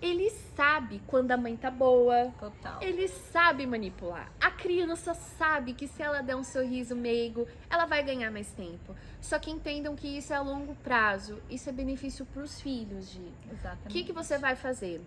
ele sabe quando a mãe tá boa, Total. ele sabe manipular. A criança sabe que se ela der um sorriso meigo, ela vai ganhar mais tempo. Só que entendam que isso é a longo prazo, isso é benefício pros filhos, Gi. Exatamente. O que você vai fazer?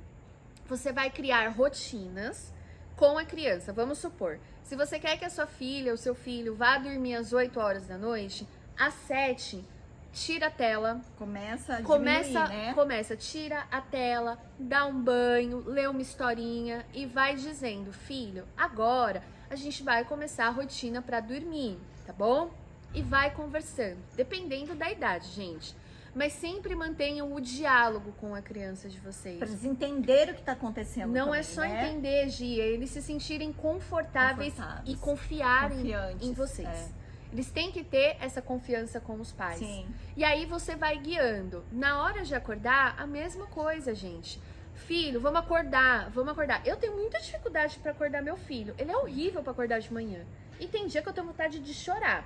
Você vai criar rotinas com a criança. Vamos supor, se você quer que a sua filha ou seu filho vá dormir às 8 horas da noite, às 7, tira a tela. Começa a diminuir, né? Começa, tira a tela, dá um banho, lê uma historinha e vai dizendo, filho, agora a gente vai começar a rotina para dormir, tá bom? E vai conversando, dependendo da idade, gente. Mas sempre mantenham o diálogo com a criança de vocês. Pra eles entenderem o que tá acontecendo. Não também, é só né? entender, Gia, eles se sentirem confortáveis e confiarem Confiantes, em vocês. Eles têm que ter essa confiança com os pais. Sim. E aí você vai guiando. Na hora de acordar, a mesma coisa, gente. Filho, vamos acordar, vamos acordar. Eu tenho muita dificuldade pra acordar meu filho. Ele é horrível pra acordar de manhã. E tem dia que eu tenho vontade de chorar.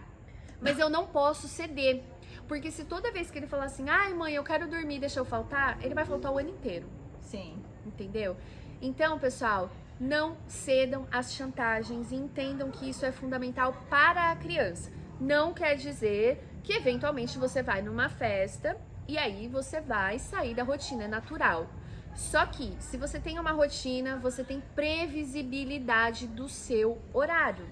Mas eu não posso ceder. Porque se toda vez que ele falar assim, ai mãe, eu quero dormir, deixa eu faltar, ele vai faltar o ano inteiro. Sim. Entendeu? Então, pessoal, não cedam às chantagens e entendam que isso é fundamental para a criança. Não quer dizer que eventualmente você vai numa festa e aí você vai sair da rotina, é natural. Só que, se você tem uma rotina, você tem previsibilidade do seu horário,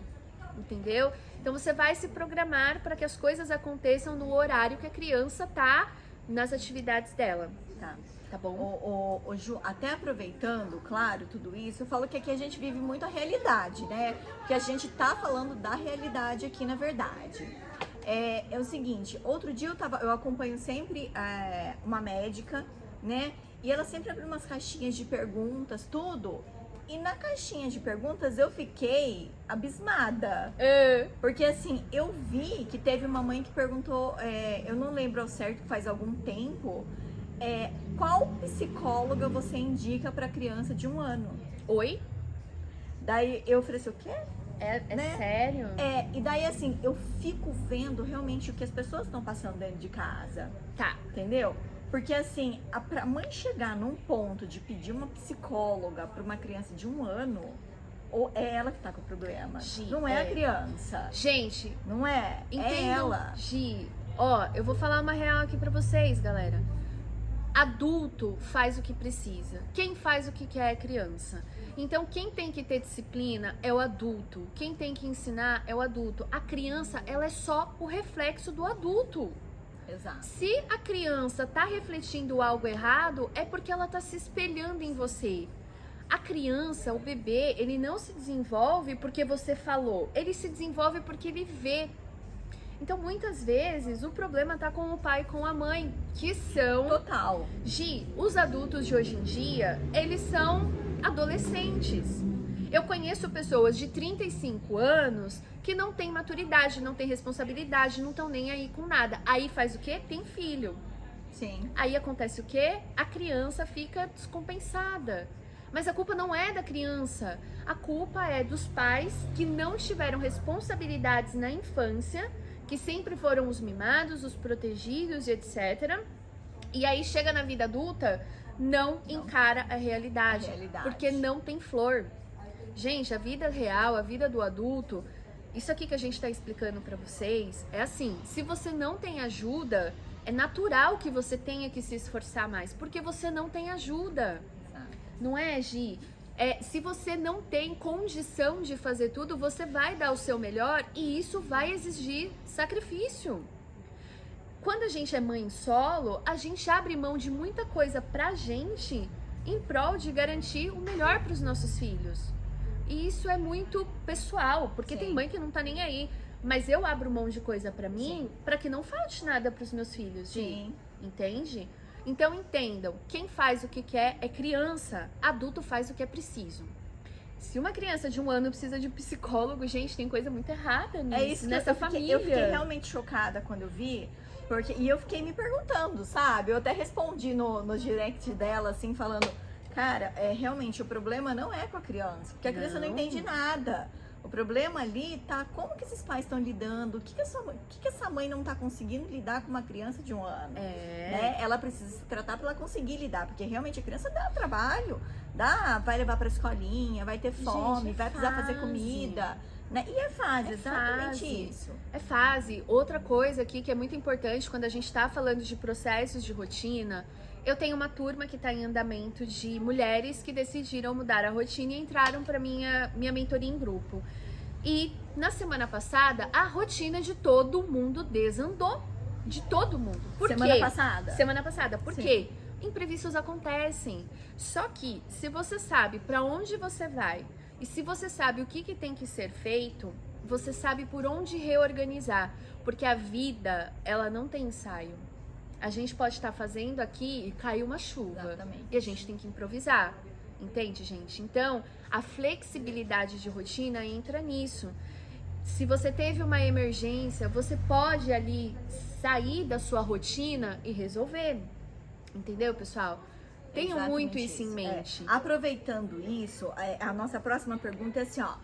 entendeu? Então você vai se programar para que as coisas aconteçam no horário que a criança tá nas atividades dela, Tá. tá bom? Ô, Ju, até aproveitando, claro, tudo isso, eu falo que aqui a gente vive muito a realidade, né? Porque a gente tá falando da realidade aqui, na verdade. É o seguinte, outro dia eu acompanho sempre uma médica, né? E ela sempre abre umas caixinhas de perguntas, tudo. E na caixinha de perguntas eu fiquei abismada. Porque assim, eu vi que teve uma mãe que perguntou, eu não lembro ao certo, faz algum tempo, qual psicóloga você indica pra criança de 1 ano? Oi? Daí eu falei assim, o quê? É Né? sério? E daí assim, eu fico vendo realmente o que as pessoas estão passando dentro de casa, Tá. entendeu? Porque assim, pra mãe chegar num ponto de pedir uma psicóloga pra uma criança de 1 ano, ou é ela que tá com o problema, Gi, não é a criança, Gente, não é? É entendam, ela. Gi, ó, eu vou falar uma real aqui pra vocês, galera. Adulto faz o que precisa. Quem faz o que quer é criança. Então, quem tem que ter disciplina é o adulto. Quem tem que ensinar é o adulto. A criança, ela é só o reflexo do adulto. Exato. Se a criança tá refletindo algo errado, é porque ela tá se espelhando em você. A criança, o bebê, ele não se desenvolve porque você falou. Ele se desenvolve porque ele vê. Então, muitas vezes, o problema tá com o pai e com a mãe, que são... Total. Gi, os adultos de hoje em dia, eles são adolescentes. Eu conheço pessoas de 35 anos que não têm maturidade, não têm responsabilidade, não estão nem aí com nada. Aí faz o quê? Tem filho. Sim. Aí acontece o quê? A criança fica descompensada. Mas a culpa não é da criança. A culpa é dos pais que não tiveram responsabilidades na infância, que sempre foram os mimados, os protegidos, etc. E aí chega na vida adulta, não encara a realidade, porque não tem flor. Gente, a vida real, a vida do adulto, isso aqui que a gente tá explicando pra vocês, é assim, se você não tem ajuda, é natural que você tenha que se esforçar mais, porque você não tem ajuda. Não é, Gi? Se você não tem condição de fazer tudo, você vai dar o seu melhor e isso vai exigir sacrifício. Quando a gente é mãe solo, a gente abre mão de muita coisa pra gente em prol de garantir o melhor pros nossos filhos. E isso é muito pessoal, porque tem mãe que não tá nem aí. Mas eu abro mão de coisa pra mim, pra que não falte nada pros meus filhos, Gi. Sim. Entende? Então entendam, quem faz o que quer é criança, adulto faz o que é preciso. Se uma criança de 1 ano precisa de um psicólogo, gente, tem coisa muito errada nisso, nessa família. Eu fiquei realmente chocada quando eu vi, e eu fiquei me perguntando, sabe? Eu até respondi no direct dela, assim, falando, cara, realmente o problema não é com a criança, porque a criança não entende nada. O problema ali tá como que esses pais estão lidando, o que essa mãe não tá conseguindo lidar com uma criança de 1 ano. Né? Ela precisa se tratar pra ela conseguir lidar, porque realmente a criança dá trabalho, vai levar pra escolinha, vai ter fome, vai precisar fazer comida. Né? E é fase, exatamente isso. É fase. Outra coisa aqui que é muito importante quando a gente tá falando de processos de rotina, eu tenho uma turma que está em andamento de mulheres que decidiram mudar a rotina e entraram para minha mentoria em grupo. E na semana passada, a rotina de todo mundo desandou. De todo mundo. Por quê? Semana passada. Por quê? Imprevistos acontecem. Só que, se você sabe para onde você vai e se você sabe o que tem que ser feito, você sabe por onde reorganizar. Porque a vida, ela não tem ensaio. A gente pode estar fazendo aqui e caiu uma chuva. Exatamente. E a gente tem que improvisar. Entende, gente? Então, a flexibilidade de rotina entra nisso. Se você teve uma emergência, você pode ali sair da sua rotina e resolver. Entendeu, pessoal? Tenham Exatamente muito isso em mente. Aproveitando isso, a nossa próxima pergunta é assim, ó.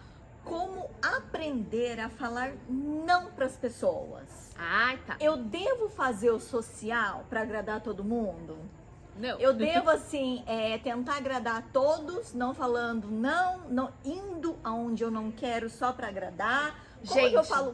Como aprender a falar não para as pessoas? Ai, tá. Eu devo fazer o social para agradar todo mundo? Não. Eu devo, assim, tentar agradar a todos, não falando não, indo aonde eu não quero só para agradar?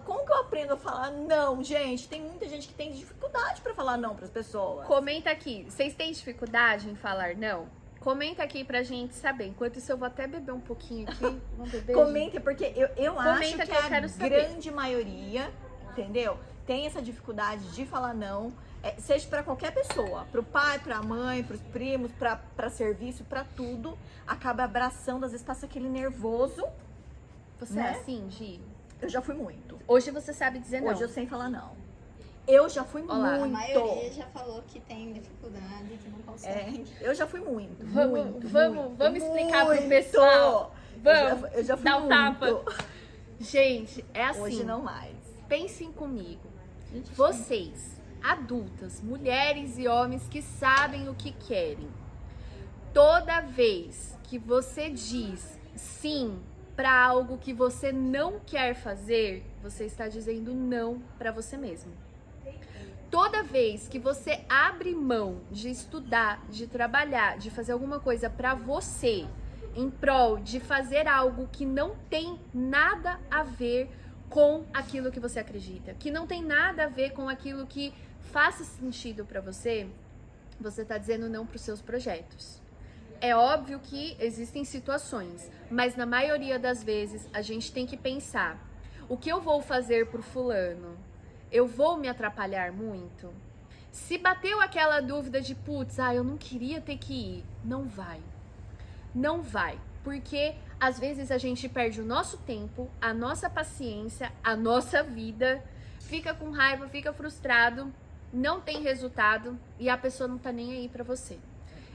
Como que eu aprendo a falar não, gente? Tem muita gente que tem dificuldade para falar não para as pessoas. Comenta aqui, vocês têm dificuldade em falar não? Comenta aqui pra gente saber. Enquanto isso, eu vou até beber um pouquinho aqui. Vamos beber? Comenta, porque eu acho Comenta que que eu a quero saber. grande maioria, entendeu? Tem essa dificuldade de falar não, seja pra qualquer pessoa, pro pai, pra mãe, pros primos, pra serviço, pra tudo. Acaba abraçando, às vezes passa aquele nervoso. Você né? é assim, Gi? Eu já fui muito. Hoje você sabe dizer não. Hoje eu sei falar não. Eu já fui Olá. A muito. maioria já falou que tem dificuldade, que não consegue. Eu já fui muito. Vamos explicar pro pessoal. Vamos, Eu já fui dá um muito. tapa. Gente, é assim. Hoje não mais. Pensem comigo. Vocês, adultas, mulheres e homens que sabem o que querem, toda vez que você diz sim para algo que você não quer fazer, você está dizendo não para você mesmo. Toda vez que você abre mão de estudar, de trabalhar, de fazer alguma coisa para você, em prol de fazer algo que não tem nada a ver com aquilo que você acredita, que não tem nada a ver com aquilo que faça sentido para você, você tá dizendo não para os seus projetos. É óbvio que existem situações, mas na maioria das vezes a gente tem que pensar: o que eu vou fazer pro fulano? Eu vou me atrapalhar muito? Se bateu aquela dúvida de putz, eu não queria ter que ir, não vai. Não vai, porque às vezes a gente perde o nosso tempo, a nossa paciência, a nossa vida, fica com raiva, fica frustrado, não tem resultado e a pessoa não tá nem aí pra você.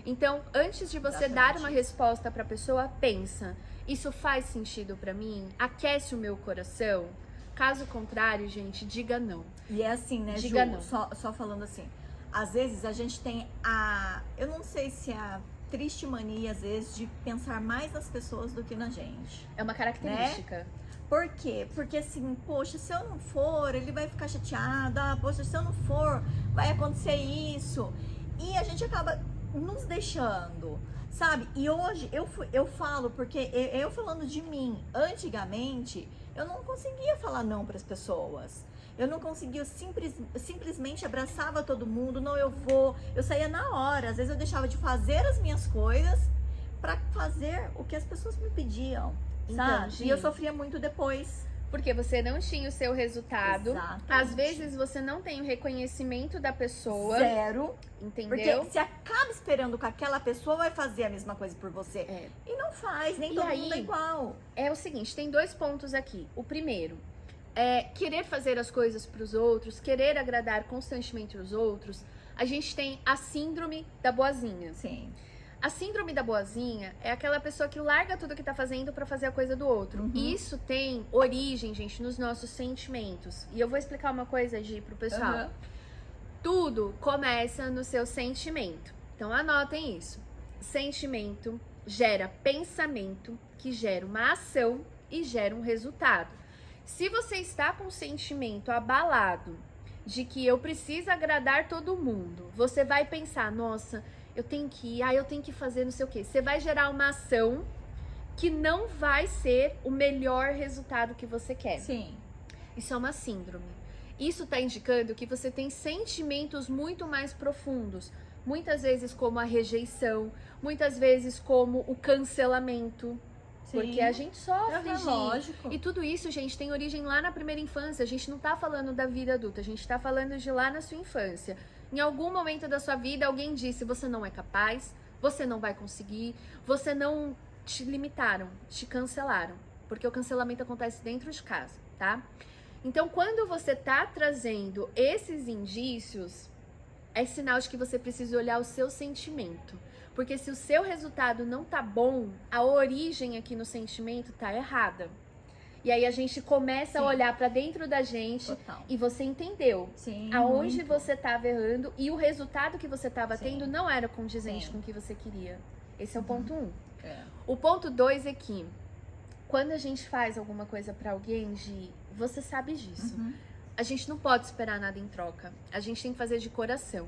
Então, antes de você dar uma resposta pra pessoa, pensa: isso faz sentido pra mim? Aquece o meu coração? Caso contrário, gente, diga não. E é assim, né, Diga Ju? não. Só falando assim, às vezes a gente tem eu não sei se é a triste mania, às vezes, de pensar mais nas pessoas do que na gente. É uma característica. Por quê? Porque assim, poxa, se eu não for, ele vai ficar chateado. Poxa, se eu não for, vai acontecer isso. E a gente acaba nos deixando, sabe? E hoje eu falo, porque eu falando de mim, antigamente, eu não conseguia falar não para as pessoas. Eu não conseguia, simplesmente abraçava todo mundo, não, eu vou. Eu saía na hora, às vezes eu deixava de fazer as minhas coisas para fazer o que as pessoas me pediam, sabe? Entendi. E eu sofria muito depois. Porque você não tinha o seu resultado. Exatamente. Às vezes você não tem o reconhecimento da pessoa. Zero. Entendeu? Porque você acaba esperando que aquela pessoa vai fazer a mesma coisa por você. É. E não faz, nem E todo aí, mundo é igual. É o seguinte, tem 2 pontos aqui. O primeiro é querer fazer as coisas para os outros, querer agradar constantemente os outros. A gente tem a síndrome da boazinha. Sim. A síndrome da boazinha é aquela pessoa que larga tudo que tá fazendo pra fazer a coisa do outro. Uhum. Isso tem origem, gente, nos nossos sentimentos. E eu vou explicar uma coisa, Gi, pro pessoal. Uhum. Tudo começa no seu sentimento. Então anotem isso. Sentimento gera pensamento, que gera uma ação e gera um resultado. Se você está com o sentimento abalado de que eu preciso agradar todo mundo, você vai pensar: nossa, eu tenho que ir, eu tenho que fazer não sei o quê. Você vai gerar uma ação que não vai ser o melhor resultado que você quer. Sim. Isso é uma síndrome. Isso está indicando que você tem sentimentos muito mais profundos. Muitas vezes como a rejeição, muitas vezes como o cancelamento. Sim. Porque a gente sofre, É gente. lógico. E tudo isso, gente, tem origem lá na primeira infância. A gente não tá falando da vida adulta, a gente tá falando de lá na sua infância. Em algum momento da sua vida, alguém disse: você não é capaz, você não vai conseguir, você não. Te limitaram, te cancelaram. Porque o cancelamento acontece dentro de casa, tá? Então, quando você tá trazendo esses indícios, é sinal de que você precisa olhar o seu sentimento. Porque se o seu resultado não tá bom, a origem aqui no sentimento tá errada. E aí a gente começa a Sim. olhar pra dentro da gente Total. e você entendeu Sim, aonde muito. você estava errando e o resultado que você estava Sim. tendo não era condizente Sim. com o que você queria. Esse é o ponto 1. É. O ponto 2 é que quando a gente faz alguma coisa pra alguém, Gi, você sabe disso. Uhum. A gente não pode esperar nada em troca. A gente tem que fazer de coração.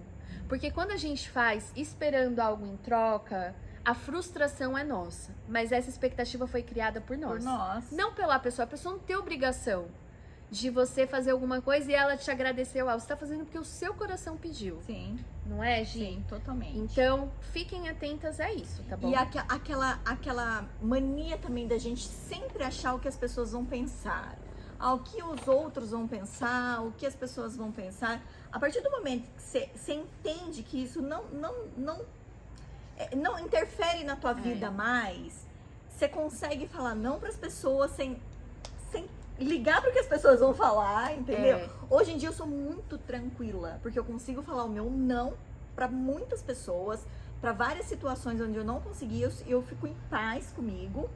Porque quando a gente faz esperando algo em troca, a frustração é nossa. Mas essa expectativa foi criada por nós. Por nós. Não pela pessoa. A pessoa não tem obrigação de você fazer alguma coisa e ela te agradeceu. Você tá fazendo porque o seu coração pediu. Sim, Não é, Gi? sim, totalmente. Então, fiquem atentas a isso, tá bom? E aquela mania também da gente sempre achar o que as pessoas vão pensar. O que os outros vão pensar, o que as pessoas vão pensar. A partir do momento que você entende que isso não interfere na tua vida mais, você consegue falar não para as pessoas sem ligar para o que as pessoas vão falar, entendeu? É. Hoje em dia eu sou muito tranquila, porque eu consigo falar o meu não para muitas pessoas, para várias situações onde eu não conseguia, eu fico em paz comigo,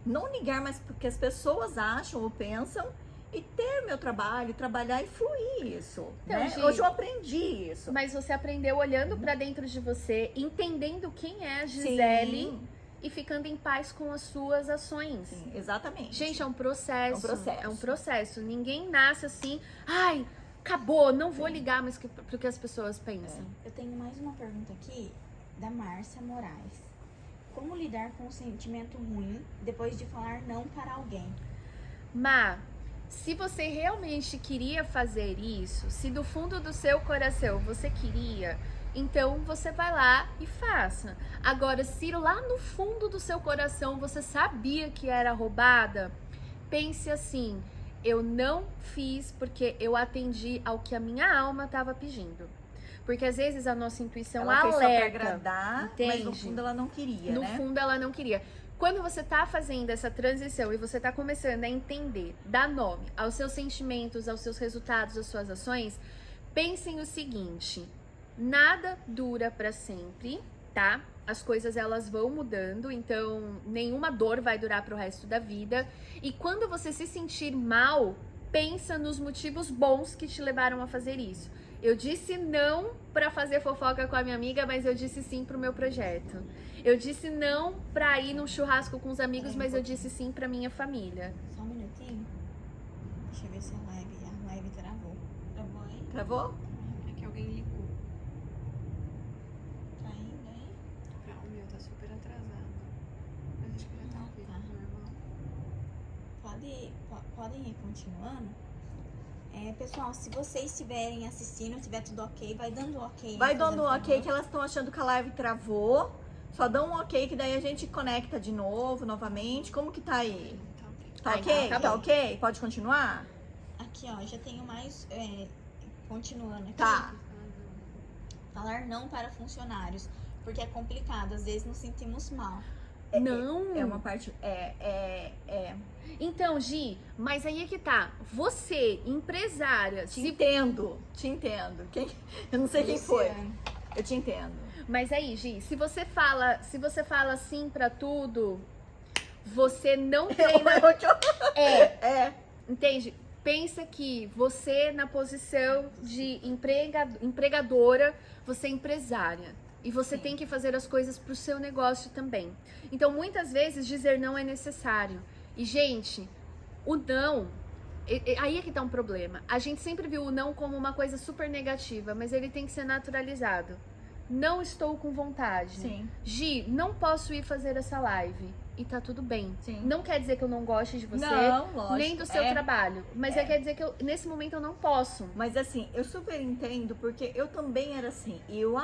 não ligar mais porque as pessoas acham ou pensam e ter meu trabalho, trabalhar e fluir isso. Então, Né? Gi, Hoje eu aprendi isso. Mas você aprendeu olhando pra dentro de você, entendendo quem é a Gisele Sim, e ficando em paz com as suas ações. sim, exatamente. Gente, é um processo. É um processo. É um processo. Ninguém nasce assim, ai, acabou, não vou ligar mais pro que as pessoas pensam. Eu tenho mais uma pergunta aqui da Márcia Moraes. Como lidar com um sentimento ruim depois de falar não para alguém? Má, se você realmente queria fazer isso, se do fundo do seu coração você queria, então você vai lá e faça. Agora, se lá no fundo do seu coração você sabia que era roubada, pense assim: eu não fiz porque eu atendi ao que a minha alma estava pedindo. Porque às vezes a nossa intuição Ela fez só pra alerta. agradar, mas no entende? fundo ela não queria, No né? fundo ela não queria. Quando você tá fazendo essa transição e você tá começando a entender, dar nome aos seus sentimentos, aos seus resultados, às suas ações, pensem o seguinte: nada dura pra sempre, tá? As coisas elas vão mudando, então nenhuma dor vai durar pro resto da vida. E quando você se sentir mal, pensa nos motivos bons que te levaram a fazer isso. Eu disse não pra fazer fofoca com a minha amiga, mas eu disse sim pro meu projeto. Eu disse não pra ir num churrasco com os amigos, mas eu disse sim pra minha família. Só um minutinho. Deixa eu ver se a live travou. Travou aí? Travou? É que alguém ligou. Tá indo aí? O meu tá super atrasado. Mas acho que já tá ao vivo, Tá. normal. Podem ir continuando. Pessoal, se vocês estiverem assistindo, tiver tudo ok, vai dando ok. Vai fazendo dando um ok favor. que elas estão achando que a live travou. Só dá um ok que daí a gente conecta de novo, novamente. Como que tá aí? Tá ok. Tá Ah, ok? então tá Tá bom. ok? Pode continuar? Aqui, ó, já tenho mais. Continuando aqui. Tá. Falar não para funcionários. Porque é complicado, às vezes nos sentimos mal. Não! É uma parte. Então, Gi, mas aí é que tá. Você, empresária, Te entendo. Eu não sei quem foi. Luciano. Eu te entendo. Mas aí, Gi, se você fala sim pra tudo, você não treina. É. Entende? Pensa que você na posição de empregadora, você é empresária. E você Sim. tem que fazer as coisas pro seu negócio também. Então, muitas vezes, dizer não é necessário. E, gente, o não... Aí é que tá um problema. A gente sempre viu o não como uma coisa super negativa, mas ele tem que ser naturalizado. Não estou com vontade. Sim. Gi, não posso ir fazer essa live. E tá tudo bem. Sim. Não quer dizer que eu não goste de você, Não, lógico. nem do seu trabalho. Mas quer dizer que nesse momento eu não posso. Mas assim, eu super entendo, porque eu também era assim. Eu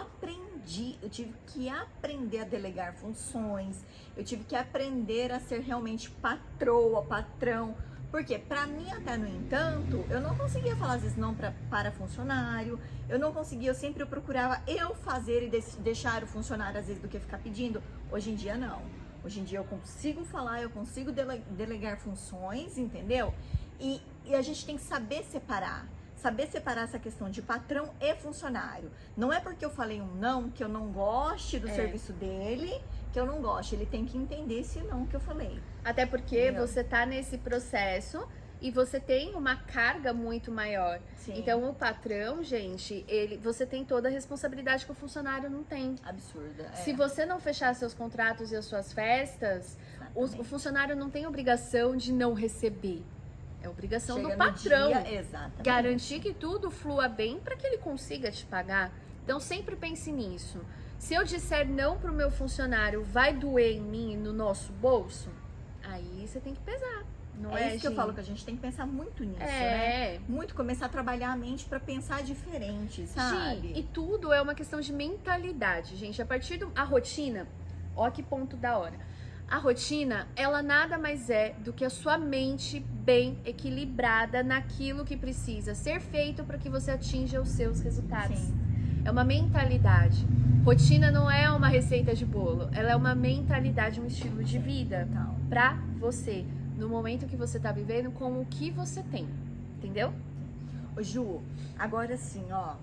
tive que aprender a delegar funções, eu tive que aprender a ser realmente patroa, patrão. Porque pra mim, até no entanto, eu não conseguia falar às vezes não para funcionário, eu não conseguia, eu sempre procurava eu fazer e deixar o funcionário às vezes do que ficar pedindo. Hoje em dia não. Hoje em dia eu consigo falar, eu consigo delegar funções, entendeu? E a gente tem que saber separar essa questão de patrão e funcionário. Não é porque eu falei um não que eu não goste do serviço dele, que eu não gosto. Ele tem que entender esse não que eu falei. Até porque Entendeu? você tá nesse processo e você tem uma carga muito maior. Sim. Então o patrão, gente, você tem toda a responsabilidade que o funcionário não tem. Absurda. Se você não fechar seus contratos e as suas festas, o funcionário não tem obrigação de não receber. É obrigação Chega do no patrão dia, exatamente. garantir que tudo flua bem para que ele consiga te pagar. Então sempre pense nisso. Se eu disser não pro meu funcionário, vai doer em mim, no nosso bolso? Aí você tem que pesar, não é? É isso que eu Gi? falo, que a gente tem que pensar muito nisso, né? É. Muito começar a trabalhar a mente pra pensar diferente, sabe? Gi, e tudo é uma questão de mentalidade, gente. A partir a rotina, ó que ponto da hora. A rotina, ela nada mais é do que a sua mente bem equilibrada naquilo que precisa ser feito para que você atinja os seus resultados. Sim. É uma mentalidade. Rotina não é uma receita de bolo, ela é uma mentalidade, um estilo de vida Então, pra você, no momento que você tá vivendo, com o que você tem, entendeu? ô Ju, agora sim, ó.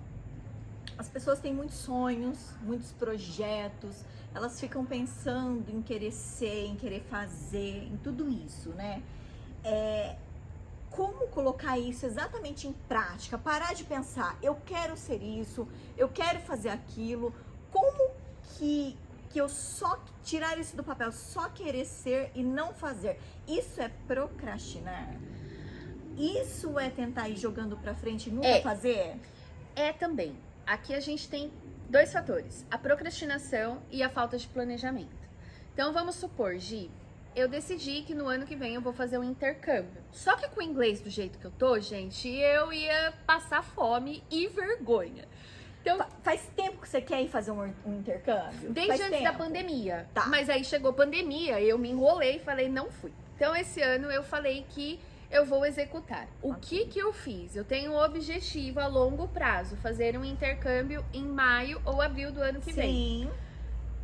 As pessoas têm muitos sonhos, muitos projetos, elas ficam pensando em querer ser, em querer fazer, em tudo isso, né? Como colocar isso exatamente em prática? Parar de pensar, eu quero ser isso, eu quero fazer aquilo. Como que eu só tirar isso do papel, só querer ser e não fazer? Isso é procrastinar? Isso é tentar ir jogando pra frente e nunca É. fazer? É também. Aqui a gente tem dois fatores: a procrastinação e a falta de planejamento. Então vamos supor, Gi, eu decidi que no ano que vem eu vou fazer um intercâmbio. Só que com o inglês do jeito que eu tô, gente, eu ia passar fome e vergonha. Então, Faz tempo que você quer ir fazer um intercâmbio? desde Faz antes da tempo? pandemia. Tá. Mas aí chegou a pandemia, eu me enrolei e falei, não fui. Então esse ano eu falei que eu vou executar. O Ok. que eu fiz? Eu tenho um objetivo a longo prazo, fazer um intercâmbio em maio ou abril do ano que vem. Sim.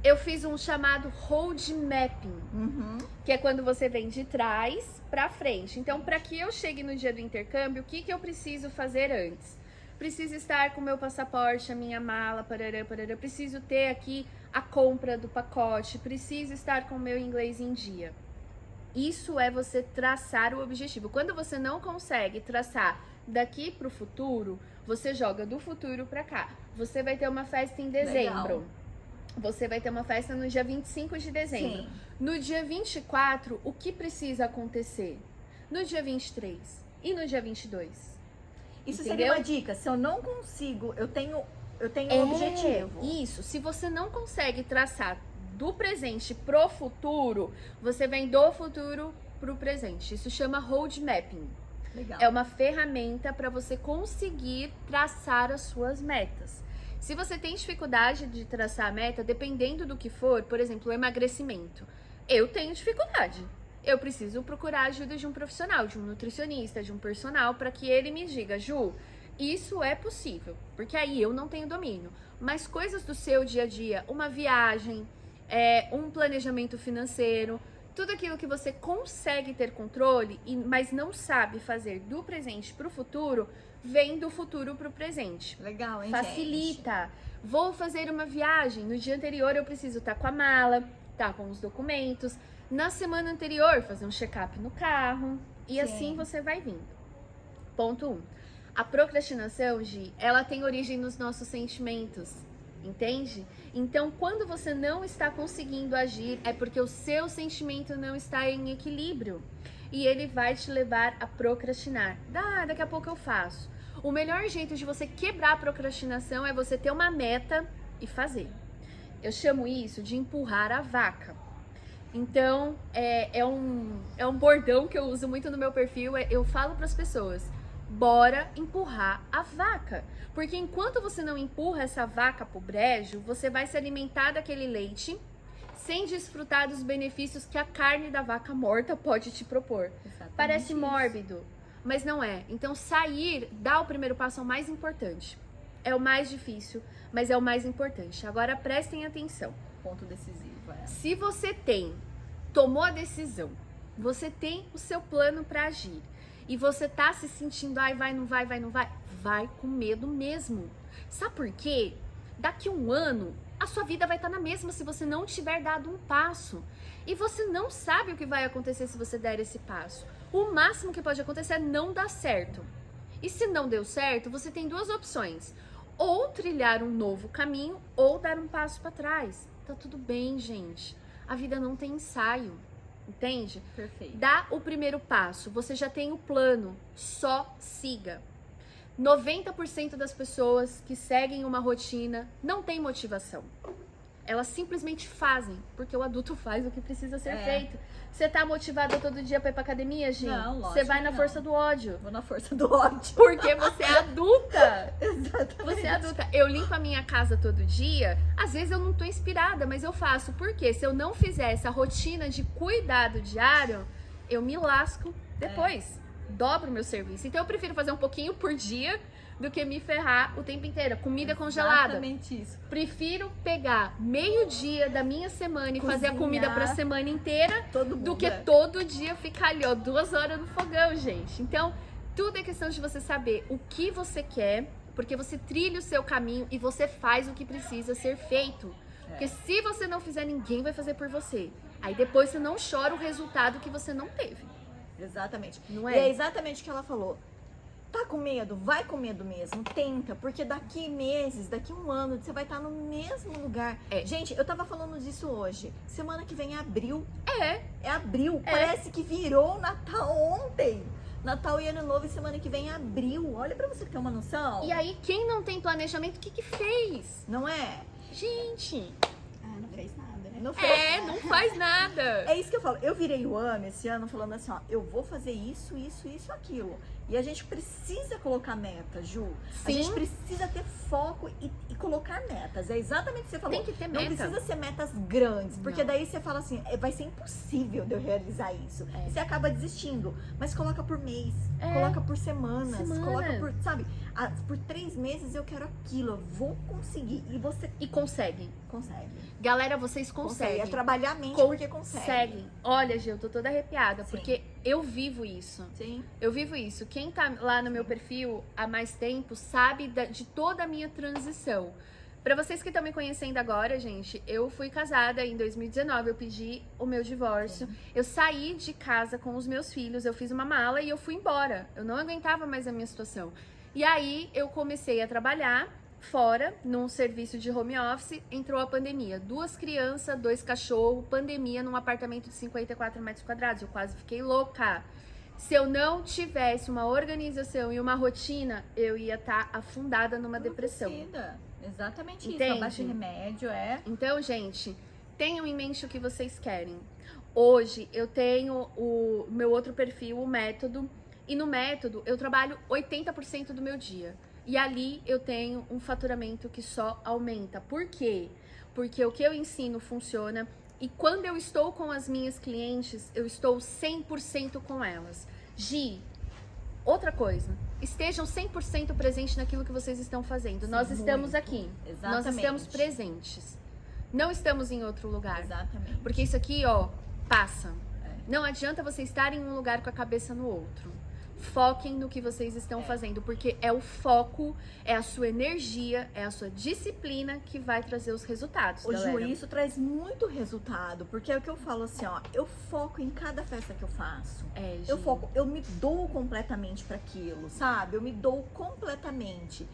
Eu fiz um chamado road mapping, Uhum. que é quando você vem de trás pra frente. Então, para que eu chegue no dia do intercâmbio, o que eu preciso fazer antes? Preciso estar com o meu passaporte, a minha mala, parará, parará. Preciso ter aqui a compra do pacote. Preciso estar com o meu inglês em dia. Isso é você traçar o objetivo. Quando você não consegue traçar daqui pro futuro, você joga do futuro pra cá. Você vai ter uma festa em dezembro. Legal. Você vai ter uma festa no dia 25 de dezembro. Sim. No dia 24, o que precisa acontecer? No dia 23 e no dia 22. Isso Entendeu? seria uma dica. Se eu não consigo, eu tenho um objetivo. Isso. Se você não consegue traçar do presente pro futuro, você vem do futuro pro presente. Isso chama road mapping. Legal. É uma ferramenta para você conseguir traçar as suas metas. Se você tem dificuldade de traçar a meta, dependendo do que for, por exemplo, o emagrecimento, eu tenho dificuldade. Eu preciso procurar a ajuda de um profissional, de um nutricionista, de um personal, para que ele me diga, Ju, isso é possível, porque aí eu não tenho domínio. Mas coisas do seu dia a dia, uma viagem, um planejamento financeiro, tudo aquilo que você consegue ter controle, mas não sabe fazer do presente para o futuro, vem do futuro para o presente. Legal, hein, Facilita. Vou fazer uma viagem. No dia anterior eu preciso estar com a mala, estar com os documentos. Na semana anterior, fazer um check-up no carro. E Sim. assim você vai vindo. Ponto 1. A procrastinação, Gi, ela tem origem nos nossos sentimentos. Entende? Então, quando você não está conseguindo agir, é porque o seu sentimento não está em equilíbrio. E ele vai te levar a procrastinar. Daqui a pouco eu faço. O melhor jeito de você quebrar a procrastinação é você ter uma meta e fazer. Eu chamo isso de empurrar a vaca. Então, é um bordão que eu uso muito no meu perfil. Eu falo para as pessoas, bora empurrar a vaca. Porque enquanto você não empurra essa vaca pro brejo, você vai se alimentar daquele leite sem desfrutar dos benefícios que a carne da vaca morta pode te propor. Exatamente Parece isso. mórbido, mas não é. Então sair, dar o primeiro passo é o mais importante. É o mais difícil, mas é o mais importante. Agora prestem atenção. Ponto decisivo, Se você tomou a decisão, você tem o seu plano para agir e você tá se sentindo, ai, vai, não vai, vai, não vai, vai com medo mesmo. Sabe por quê? Daqui um ano, a sua vida vai estar na mesma se você não tiver dado um passo. E você não sabe o que vai acontecer se você der esse passo. O máximo que pode acontecer é não dar certo. E se não deu certo, você tem duas opções. Ou trilhar um novo caminho, ou dar um passo para trás. Tá tudo bem, gente. A vida não tem ensaio, entende? Perfeito. Dá o primeiro passo, você já tem o plano, só siga. 90% das pessoas que seguem uma rotina não tem motivação. Elas simplesmente fazem, porque o adulto faz o que precisa ser feito. Você tá motivada todo dia pra ir pra academia, gente? Não, lógico Você vai que na não. força do ódio. Vou na força do ódio. Porque você é adulta. Exatamente. Você é adulta. Eu limpo a minha casa todo dia. Às vezes eu não tô inspirada, mas eu faço. Por quê? Se eu não fizer essa rotina de cuidado diário, eu me lasco depois. Dobro o meu serviço. Então eu prefiro fazer um pouquinho por dia do que me ferrar o tempo inteiro. Comida congelada. Exatamente isso. Prefiro pegar meio-dia da minha semana e fazer a comida pra semana inteira Todo mundo. do que todo dia ficar ali, ó, 2 horas no fogão, gente. Então, tudo é questão de você saber o que você quer, porque você trilha o seu caminho e você faz o que precisa ser feito. Porque se você não fizer, ninguém vai fazer por você. Aí depois você não chora o resultado que você não teve. Exatamente. Não E é? é exatamente o que ela falou. Tá com medo? Vai com medo mesmo. Tenta, porque daqui meses, daqui um ano, você vai estar no mesmo lugar. É. Gente, eu tava falando disso hoje. Semana que vem é abril. É. É abril. Parece que virou Natal ontem. Natal e Ano Novo e semana que vem é abril. Olha pra você ter uma noção. E aí, quem não tem planejamento, o que que fez? Não é? Gente, Ah, não fez nada, né? Não foi. não faz nada. É isso que eu falo. Eu virei o ano esse ano falando assim, ó, eu vou fazer isso, aquilo. E a gente precisa colocar metas, Ju. A Sim. gente precisa ter foco e colocar metas. É exatamente o que você falou. Tem que ter Não meta. precisa ser metas grandes, porque Não. daí você fala assim, vai ser impossível de eu realizar isso. É. E você acaba desistindo. Mas coloca por mês, É. coloca por semanas, Semana. coloca por, sabe? Por 3 meses eu quero aquilo, eu vou conseguir. E você E conseguem. consegue. Galera, vocês Consegue. conseguem. É trabalhar a mente porque consegue. Conseguem. Olha, Gil, eu tô toda arrepiada, Sim. porque eu vivo isso. Sim. Eu vivo isso. Quem tá lá no meu perfil há mais tempo sabe de toda a minha transição. Pra vocês que estão me conhecendo agora, gente, eu fui casada em 2019, eu pedi o meu divórcio. Eu saí de casa com os meus filhos, eu fiz uma mala e eu fui embora. Eu não aguentava mais a minha situação. E aí eu comecei a trabalhar fora, num serviço de home office, entrou a pandemia. 2 crianças, 2 cachorros, pandemia num apartamento de 54 metros quadrados. Eu quase fiquei louca. Se eu não tivesse uma organização e uma rotina, eu ia estar afundada numa depressão. Enlouquecida. Exatamente Entende? isso. Abaixa remédio, Então, gente, tenham em mente o que vocês querem. Hoje eu tenho o meu outro perfil, o método, e no método eu trabalho 80% do meu dia. E ali eu tenho um faturamento que só aumenta. Por quê? Porque o que eu ensino funciona. E quando eu estou com as minhas clientes, eu estou 100% com elas. Gi, outra coisa, estejam 100% presentes naquilo que vocês estão fazendo. Nós estamos muito. aqui. Nós Exatamente. estamos presentes. Não estamos em outro lugar. Exatamente. Porque isso aqui, ó, passa. Não adianta você estar em um lugar com a cabeça no outro. Foquem no que vocês estão fazendo, porque é o foco, é a sua energia, é a sua disciplina que vai trazer os resultados, O galera. Ju, isso traz muito resultado, porque é o que eu falo assim, ó, eu foco em cada festa que eu faço. É, Eu Gi. foco, eu me dou completamente para aquilo, sabe? Eu me dou completamente.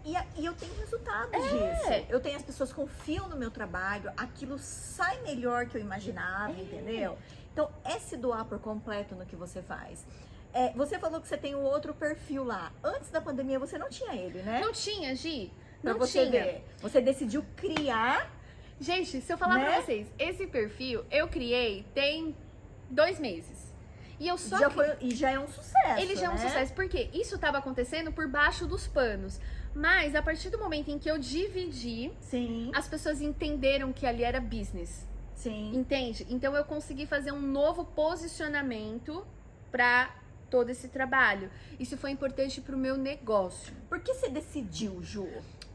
E eu tenho resultados disso. Eu tenho as pessoas confiam no meu trabalho, aquilo sai melhor que eu imaginava, entendeu? Então, é se doar por completo no que você faz. Você falou que você tem um outro perfil lá. Antes da pandemia, você não tinha ele, né? Não tinha, Gi. Pra Não você tinha. ver. Você decidiu criar. Gente, se eu falar Né? pra vocês, esse perfil eu criei tem 2 meses. E eu só E já é um sucesso. Ele já é um né? sucesso, porque isso estava acontecendo por baixo dos panos. Mas a partir do momento em que eu dividi, Sim, as pessoas entenderam que ali era business. sim. Entende? Então eu consegui fazer um novo posicionamento para todo esse trabalho. Isso foi importante pro meu negócio. Por que você decidiu, Ju?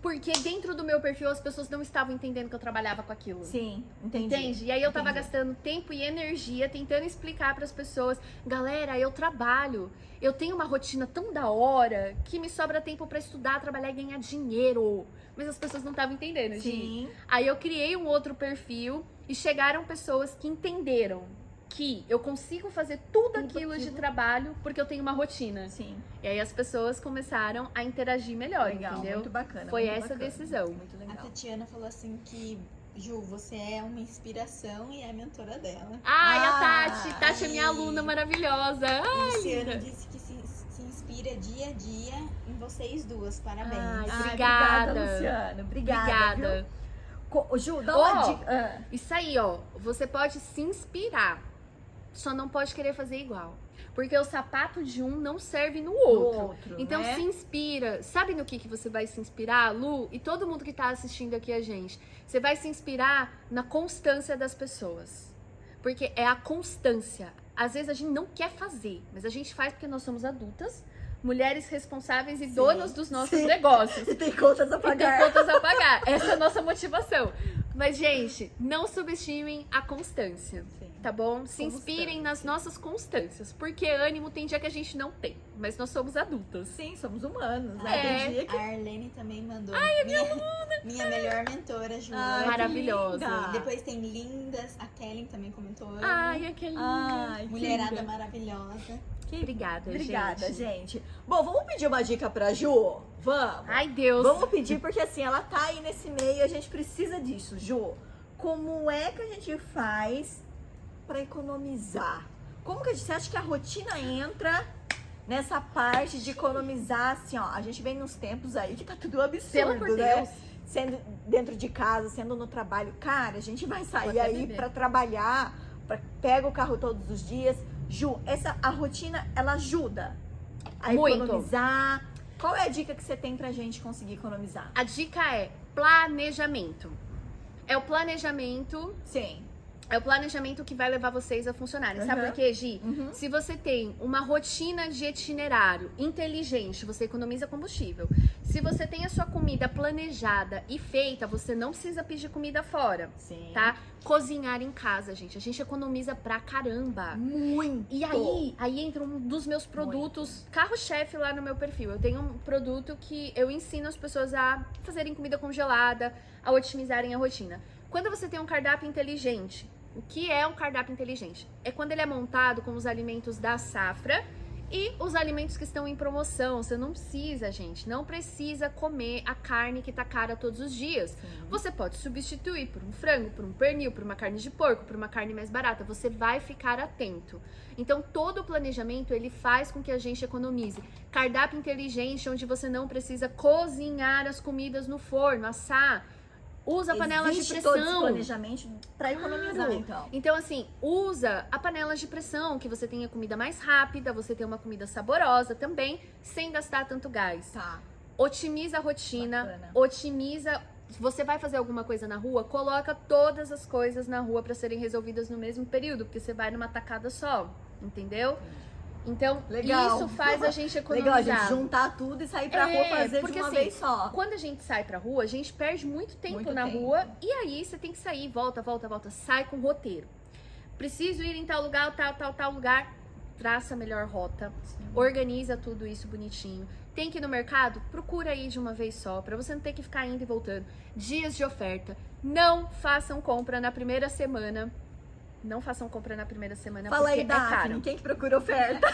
Porque dentro do meu perfil as pessoas não estavam entendendo que eu trabalhava com aquilo. Sim, entendi. Entende? E aí eu tava Entendi. gastando tempo e energia tentando explicar pras pessoas, galera, eu trabalho, eu tenho uma rotina tão da hora que me sobra tempo pra estudar, trabalhar e ganhar dinheiro. Mas as pessoas não estavam entendendo, Gi. Sim. Aí eu criei um outro perfil e chegaram pessoas que entenderam que eu consigo fazer tudo aquilo de trabalho porque eu tenho uma rotina. Sim. E aí as pessoas começaram a interagir melhor, Legal, entendeu? muito bacana. Foi muito essa bacana. decisão. Muito A legal. Tatiana falou assim que, Ju, você é uma inspiração e é mentora dela. Ai, Ah, a Tati. Tati é minha e- aluna maravilhosa. O Ai, Luciano linda. disse que se inspira dia a dia em vocês duas. Parabéns. Ai, Ai, obrigada. Luciano. Obrigada. Obrigada. Ju, dá uma Ó, dica. Ah, Isso aí, ó. Você pode se inspirar, só não pode querer fazer igual. Porque o sapato de um não serve no outro. Então né? se inspira. Sabe no que você vai se inspirar, Lu? E todo mundo que tá assistindo aqui a gente. Você vai se inspirar na constância das pessoas. Porque é a constância. Às vezes a gente não quer fazer, mas a gente faz porque nós somos adultas, mulheres responsáveis e donas dos nossos sim. negócios. E tem contas a E tem pagar. contas a pagar. Essa é a nossa motivação. Mas, gente, não subestimem a constância, Sim. tá bom? Se inspirem nas nossas constâncias. Porque ânimo tem dia que a gente não tem. Mas nós somos adultas. Sim, somos humanos, né? É. Tem dia que... A Arlene também mandou. Ai, minha melhor mentora, Ju. Ai, que Maravilhosa. linda. Depois tem lindas. A Kellen também comentou. amo. Ai, aquele lindo. Ai, que Mulherada linda. maravilhosa. Obrigada, Obrigada, gente. gente. Bom, vamos pedir uma dica pra Ju? Vamos. Ai, Deus. Vamos pedir, porque assim, ela tá aí nesse meio, a gente precisa disso, Ju. Como é que a gente faz pra economizar? Como que você acha que a rotina entra nessa parte de economizar, assim, ó? A gente vem nos tempos aí que tá tudo absurdo, Pelo amor de né? Deus. Sendo dentro de casa, sendo no trabalho. Cara, a gente vai sair Pode aí beber. pra trabalhar, pega o carro todos os dias. Ju, a rotina, ela ajuda a Muito. economizar. Qual é a dica que você tem pra gente conseguir economizar? A dica é planejamento. É o planejamento. Sim. É o planejamento que vai levar vocês a funcionarem. Sabe Uhum. por quê, Gi? Uhum. Se você tem uma rotina de itinerário inteligente, você economiza combustível. Se você tem a sua comida planejada e feita, você não precisa pedir comida fora, Sim. tá? Cozinhar em casa, gente. A gente economiza pra caramba. Muito. E aí entra um dos meus produtos, carro-chefe lá no meu perfil. Eu tenho um produto que eu ensino as pessoas a fazerem comida congelada, a otimizarem a rotina. Quando você tem um cardápio inteligente, o que é um cardápio inteligente? É quando ele é montado com os alimentos da safra e os alimentos que estão em promoção. Você não precisa, gente, não precisa comer a carne que tá cara todos os dias. Você pode substituir por um frango, por um pernil, por uma carne de porco, por uma carne mais barata. Você vai ficar atento. Então, todo o planejamento, ele faz com que a gente economize. Cardápio inteligente, onde você não precisa cozinhar as comidas no forno, assar. Usa panelas de Existe todo esse pressão. planejamento pra economizar, Claro. então. Então, assim, usa a panela de pressão, que você tenha comida mais rápida, você tem uma comida saborosa também, sem gastar tanto gás. Tá. Otimiza a rotina, Bacana. otimiza. Se você vai fazer alguma coisa na rua, coloca todas as coisas na rua para serem resolvidas no mesmo período, porque você vai numa tacada só, entendeu? Então, Legal. isso faz a gente Legal, a economizar. gente juntar tudo e sair pra É, rua fazer de porque, uma assim, vez só. Quando a gente sai pra rua, a gente perde muito tempo Muito na tempo. rua. E aí você tem que sair, volta. Sai com roteiro. Preciso ir em tal lugar, tal lugar. Traça a melhor rota. Organiza tudo isso bonitinho. Tem que ir no mercado? Procura ir de uma vez só, pra você não ter que ficar indo e voltando. Dias de oferta. Não façam compra na primeira semana. Não façam compra na primeira semana Fala porque aí, é Daphne, caro, quem que procura oferta?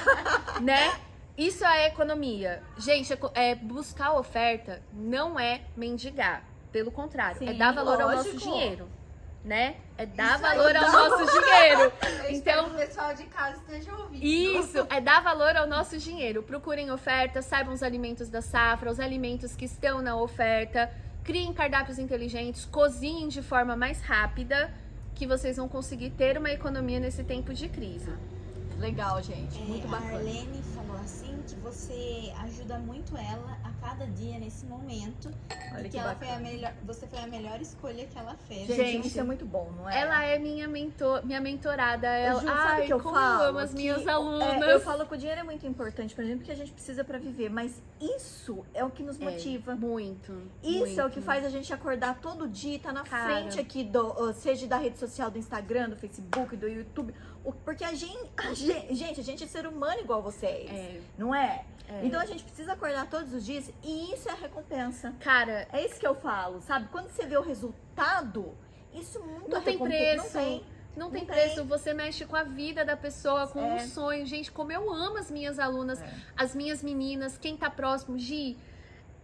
né? Isso é economia. Gente, buscar oferta não é mendigar. Pelo contrário, é Sim, dar valor ao lógico. nosso dinheiro, né? É dar Isso aí, valor ao dá nosso dinheiro. Eu espero Então, que o pessoal de casa esteja ouvindo. isso, é dar valor ao nosso dinheiro. Procurem oferta, saibam os alimentos da safra, os alimentos que estão na oferta. Criem cardápios inteligentes, cozinhem de forma mais rápida, que vocês vão conseguir ter uma economia nesse tempo de crise. Legal, gente. Muito A bacana. Arlene falou assim que você ajuda muito ela a cada dia nesse momento. Olha E que que ela foi a bacana. melhor, você foi a melhor escolha que ela fez. Gente, isso é muito bom, não é? Ela é minha mentorada. Ela, Ju, sabe ai, o que eu como falo? eu amo as minhas alunas. Eu falo que o dinheiro é muito importante pra gente, porque a gente precisa pra viver, mas isso é o que nos motiva. Muito. Isso é o que muito. faz a gente acordar todo dia, tá na Cara. frente aqui, seja da rede social, do Instagram, do Facebook, do YouTube. Porque a gente é ser humano igual vocês, É. não é? É. Então a gente precisa acordar todos os dias e isso é a recompensa. Cara, É isso que eu falo, sabe? Quando você vê o resultado, isso muito Não tem recompensa. preço. Não tem Não preço, tem. você mexe com a vida da pessoa, com um sonho. Gente, como eu amo as minhas alunas, as minhas meninas, quem tá próximo. Gi,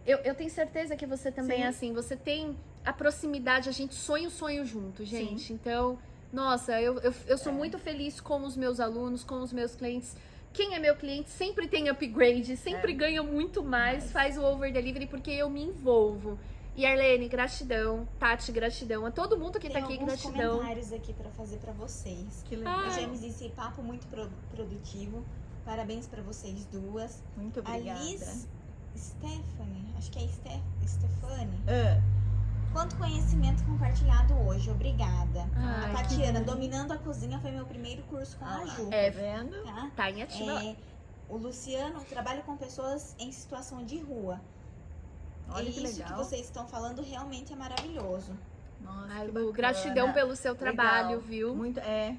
eu tenho certeza que você também Sim. é assim. Você tem a proximidade, a gente sonha o sonho junto, gente. Então, nossa, eu sou muito feliz com os meus alunos, com os meus clientes. Quem é meu cliente sempre tem upgrade, sempre ganha muito mais, faz o over delivery porque eu me envolvo. E Arlene, gratidão. Tati, gratidão. A todo mundo que Tem tá aqui, alguns gratidão. comentários aqui pra fazer pra vocês. Que legal. A James disse, papo muito produtivo. Parabéns pra vocês duas. Muito obrigada. A Liz Stephanie, acho que é Stephanie. Ah, Quanto conhecimento compartilhado hoje, obrigada. Ai, A Tatiana, dominando a cozinha foi meu primeiro curso com a Ju. É, tá vendo? Tá? tá em ativa. O Luciano trabalha com pessoas em situação de rua. Olha e que isso legal. que vocês estão falando realmente é maravilhoso. Nossa, Ai, que Lu, bacana. gratidão pelo seu trabalho, Legal. viu? Muito, é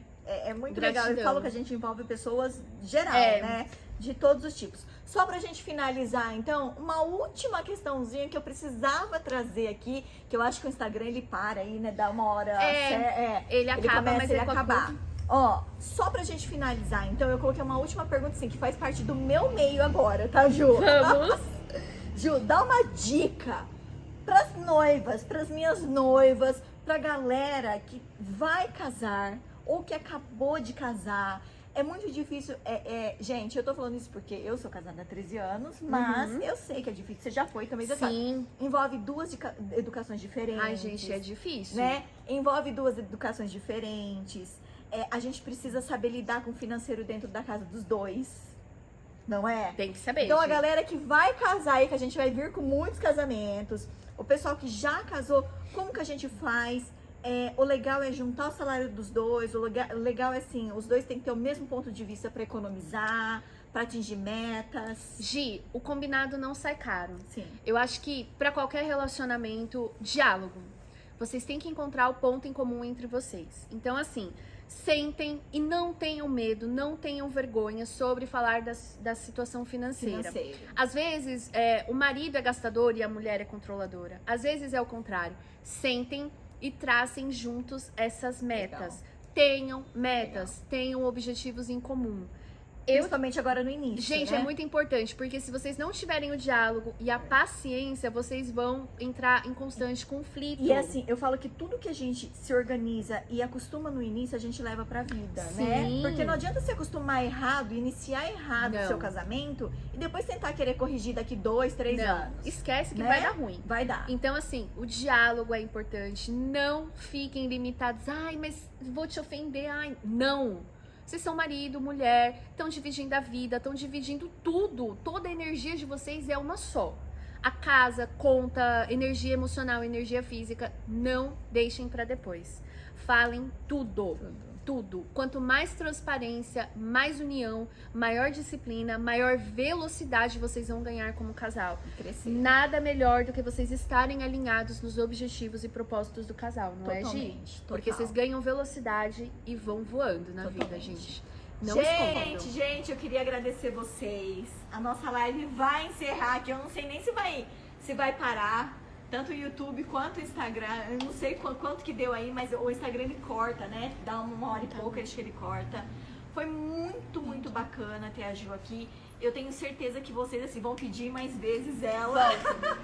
muito Gratidão. legal. Eu falo que a gente envolve pessoas geral, É. né? De todos os tipos. Só pra gente finalizar, então, uma última questãozinha que eu precisava trazer aqui, que eu acho que o Instagram ele para aí, né? Dá uma hora. Ele acaba, começa mas ele é com a acabar. curva. Ó, só pra gente finalizar, então eu coloquei uma última pergunta assim, que faz parte do meu meio agora, tá, Ju? Vamos! Ju, dá uma dica pras noivas, pras minhas noivas, pra galera que vai casar ou que acabou de casar. É muito difícil. Gente, eu tô falando isso porque eu sou casada há 13 anos, mas eu sei que é difícil. Você já foi também, você sabe. Sim. Envolve duas educações diferentes. Ai, gente, é difícil. Né? Envolve duas educações diferentes. A gente precisa saber lidar com o financeiro dentro da casa dos dois. Não é? Tem que saber. Então a gente. galera que vai casar aí, que a gente vai vir com muitos casamentos, o pessoal que já casou, como que a gente faz? O legal é juntar o salário dos dois, o legal é assim, os dois têm que ter o mesmo ponto de vista para economizar, para atingir metas. Gi, o combinado não sai caro. Sim. Eu acho que pra qualquer relacionamento, diálogo. Vocês têm que encontrar o ponto em comum entre vocês. Então, assim, sentem e não tenham medo, não tenham vergonha sobre falar da situação financeira. Às vezes, o marido é gastador e a mulher é controladora. Às vezes é o contrário. Sentem e tracem juntos essas metas. Legal. Tenham metas, tenham objetivos em comum. Principalmente agora no início, Gente, né? é muito importante, porque se vocês não tiverem o diálogo e a paciência, vocês vão entrar em constante conflito. E assim, eu falo que tudo que a gente se organiza e acostuma no início, a gente leva pra vida, né? Sim. Porque não adianta se acostumar errado, iniciar errado o Não. seu casamento e depois tentar querer corrigir daqui 2, 3 Não, anos. esquece que né? vai dar ruim. Vai dar. Então, assim, o diálogo é importante. Não fiquem limitados. Ai, mas vou te ofender. Ai, não. Vocês são marido, mulher, estão dividindo a vida, estão dividindo tudo. Toda a energia de vocês é uma só. A casa, conta, energia emocional, energia física, não deixem pra depois. Falem tudo. Tudo. Quanto mais transparência, mais união, maior disciplina, maior velocidade vocês vão ganhar como casal. Crescer. Nada melhor do que vocês estarem alinhados nos objetivos e propósitos do casal, não é, Gi? Totalmente, Porque total. vocês ganham velocidade e vão voando na vida, Totalmente. gente. Não Gente, escondam. eu queria agradecer vocês. A nossa live vai encerrar aqui. Eu não sei nem se vai parar. Tanto o YouTube quanto o Instagram. Eu não sei quanto que deu aí, mas o Instagram ele corta, né? Dá uma hora e pouco, acho que ele corta. Foi muito, muito bacana ter a Ju aqui. Eu tenho certeza que vocês assim, vão pedir mais vezes ela.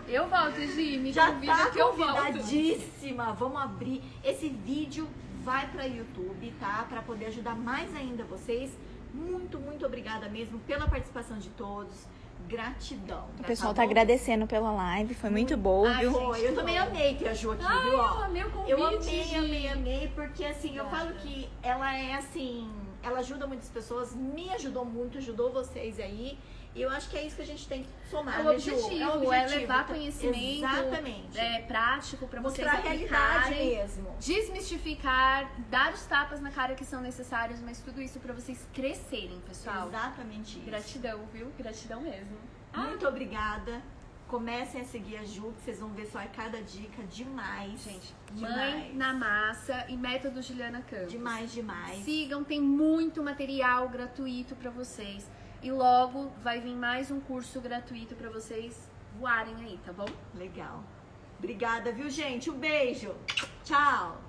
Eu volto, Gi. Me Já convida tá que eu volto. convidadíssima. Vamos abrir. Esse vídeo vai para YouTube, tá? Para poder ajudar mais ainda vocês. Muito, muito obrigada mesmo pela participação de todos. Gratidão. O pessoal tá bom? agradecendo pela live, foi muito boa, Ai, viu? foi. Eu também amei ter a Ju aqui, viu? Ó, amei o convite, eu Gi. amei, porque assim, eu falo que ela é assim, ela ajuda muitas pessoas, me ajudou muito, ajudou vocês aí. E eu acho que é isso que a gente tem que somar, O né, Ju? objetivo é levar conhecimento Exatamente. prático para vocês Mostrar a realidade aplicarem, mesmo. desmistificar, dar os tapas na cara que são necessários, mas tudo isso para vocês crescerem, pessoal. Exatamente isso. Gratidão, viu? Gratidão mesmo. Muito obrigada. Comecem a seguir a Ju, que vocês vão ver só cada dica demais. Gente, demais. Mãe na Massa e Método Juliana Campos. Demais, demais. Sigam, tem muito material gratuito para vocês. E logo vai vir mais um curso gratuito para vocês voarem aí, tá bom? Legal. Obrigada, viu, gente? Um beijo. Tchau.